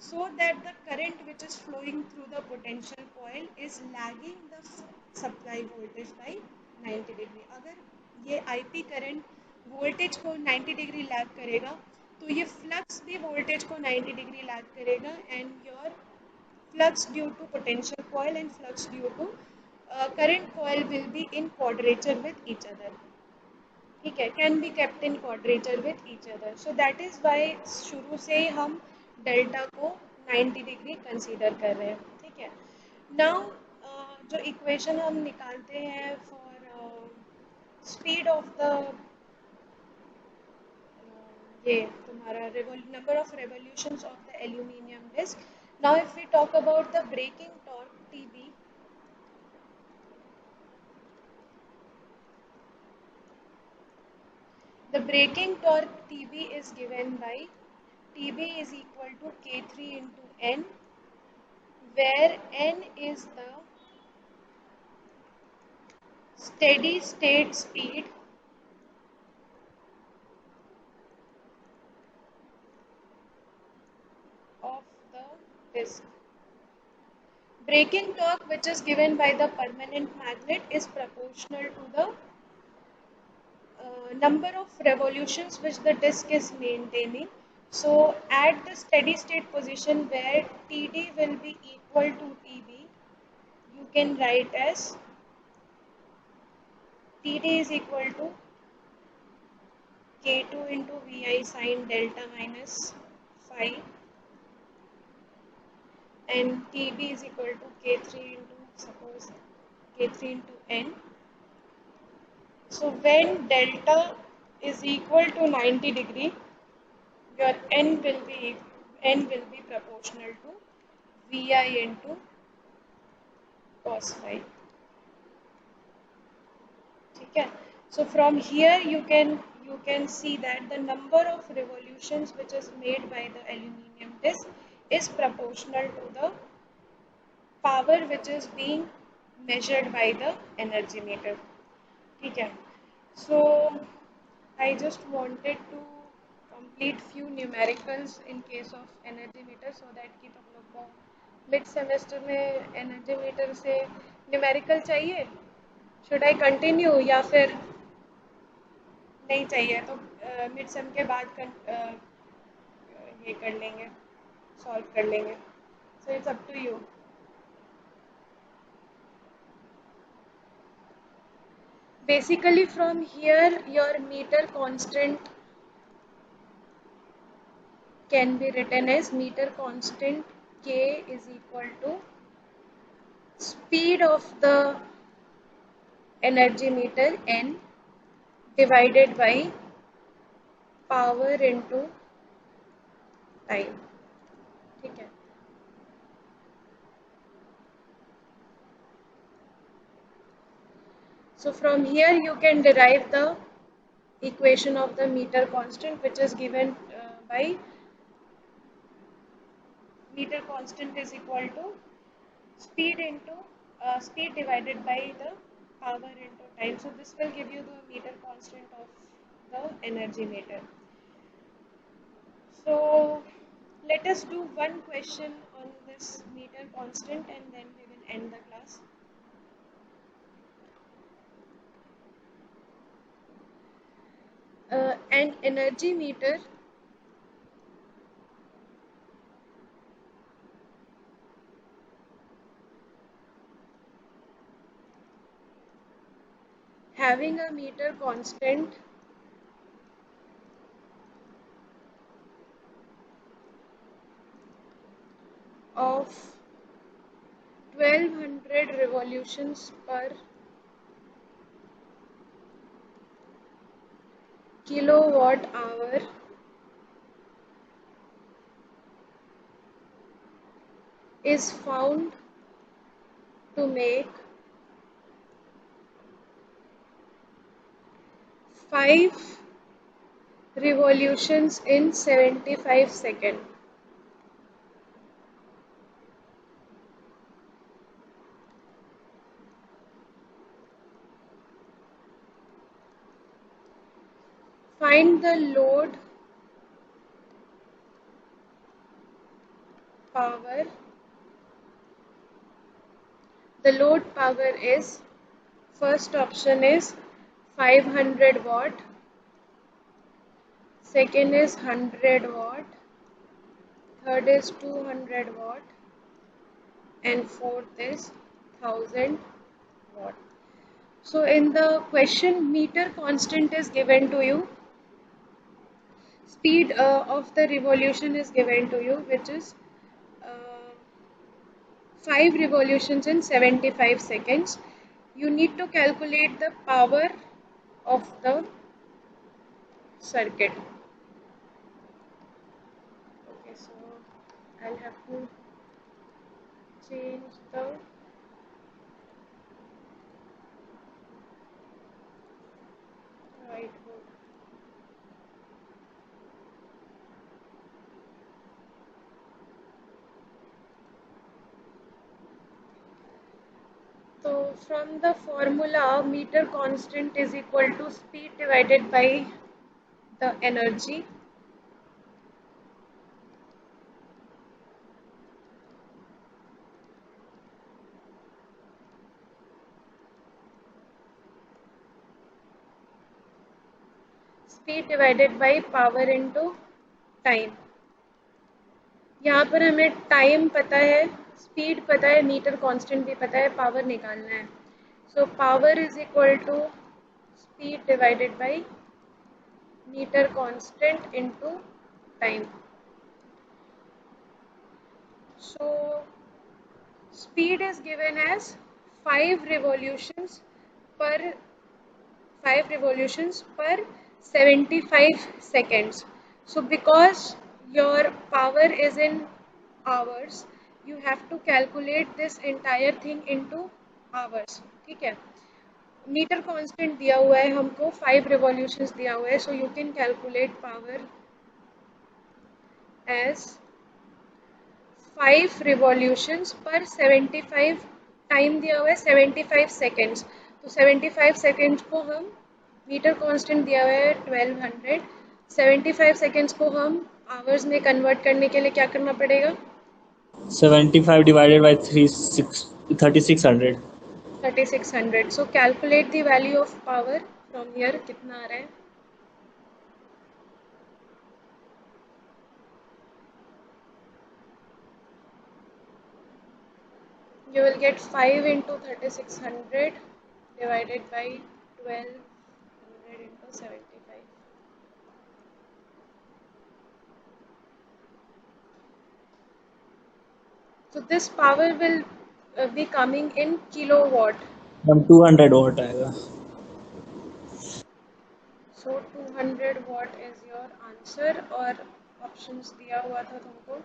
so that the current which is flowing through the potential coil is lagging the supply voltage by 90 degree. अगर ये IP current voltage को 90 degree lag करेगा तो ये flux भी voltage को 90 degree lag करेगा and your flux due to potential coil and flux due to current coil will be in quadrature with each other. ठीक है, can be kept in quadrature with each other. So that is why शुरू से ही हम delta को 90 degree consider कर रहे हैं. ठीक है. नाउ जो इक्वेशन हम निकालते हैं फॉर स्पीड ऑफ द ये तुम्हारा number of revolutions of the aluminium disc. Now if we talk about the braking torque TB, the breaking torque TB is given by TB is equal to K3 into N, where N is the steady state speed of the disk. Breaking torque, which is given by the permanent magnet, is proportional to the number of revolutions which the disk is maintaining. So at the steady state position where TD will be equal to TB, you can write as TD is equal to K2 into Vi sine delta minus phi, and TB is equal to K3 into, suppose, K3 into N. So when delta is equal to 90 degree, your N will be proportional to Vi into cos phi. ठीक है. So from here you can see that the number of revolutions which is made by the aluminum disc is proportional to the power which is being measured by the energy meter. ठीक है. So I just wanted to complete few numericals in case of energy meter so that कि तुम लोग को mid semester में energy meter से numerical चाहिए. Should I continue या फिर नहीं चाहिए तो मिड सेम के बाद ये कर लेंगे, सॉल्व कर लेंगे. So it's up to you. Basically from here your meter constant can be written as meter constant K is equal to speed of the energy meter N divided by power into time. ठीक है. So from here you can derive the equation of the meter constant, which is given by meter constant is equal to speed into speed divided by the power into time. So this will give you the meter constant of the energy meter. So let us do one question on this meter constant and then we will end the class. An energy meter having a meter constant of 1200 revolutions per kilowatt hour is found to make 5 revolutions in 75 seconds. Find the load power, the load power is, first option is 500 watt, second is 100 watt, third is 200 watt, and fourth is 1000 watt. So in the question, meter constant is given to you, speed of the revolution is given to you, which is uh, 5 revolutions in 75 seconds. You need to calculate the power of the circuit. Okay, so I'll have to change the whiteboard. So from the formula, meter constant is equal to speed divided by the energy. Speed divided by power into time. यहाँ पर हमें time पता है, speed पता है, metre constant भी पता है, पावर निकालना है. So power is equal to speed divided by meter constant into time. So speed is given as 5 revolutions per 75 seconds. So because your power is in hours, you have to calculate this entire thing into hours. ठीक है, metre constant दिया हुआ है हमको, 5 revolutions दिया हुआ है, so you can calculate power as 5 revolutions per 75, time दिया हुआ है 75 seconds, तो 75 seconds को हम, मीटर कांस्टेंट दिया हुआ है 1200, 75 seconds को हम आवर्स में कन्वर्ट करने के लिए क्या करना पड़ेगा, 75 divided by 3600. 3600. So calculate the value of power from here, कितना आ रहा है, you will get 5 into 3600 divided by 1200 into 75. So this power will be coming in kilowatt. हम 200 watt आएगा. So 200 watt is your answer, और options दिया हुआ था तुमको.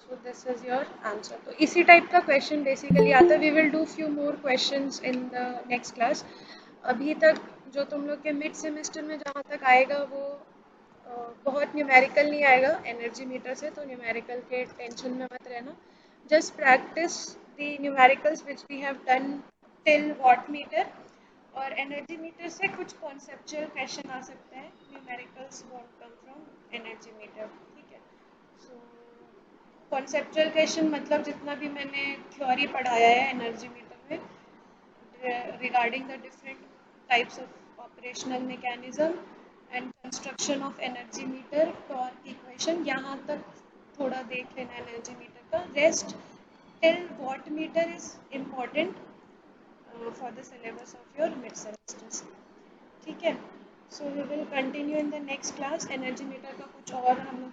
So this is your answer. तो इसी टाइप का क्वेश्चन बेसिकली आता है. We will do few more questions in the next class. अभी तक जो तुम लोग के मिड सेमेस्टर में जहाँ तक आएगा वो बहुत न्यूमेरिकल नहीं आएगा एनर्जी मीटर से, तो न्यूमेरिकल के टेंशन में मत रहना. Just practice the numericals which we have done till watt meter, और एनर्जी मीटर से कुछ कॉन्सेप्चुअल क्वेश्चन आ सकते हैं. Numericals won't come from energy meter. ठीक है, सो कॉन्सेप्चुअल क्वेश्चन मतलब जितना भी मैंने थ्योरी पढ़ाया है एनर्जी मीटर में regarding the different types of operational mechanism and construction of energy meter, torque equation, यहाँ तक थोड़ा देख लेना एनर्जी मीटर का. Rest till watt meter is important for the syllabus of your mid semesters. ठीक है, so we will continue in the next class. Energy meter का कुछ और हम लोग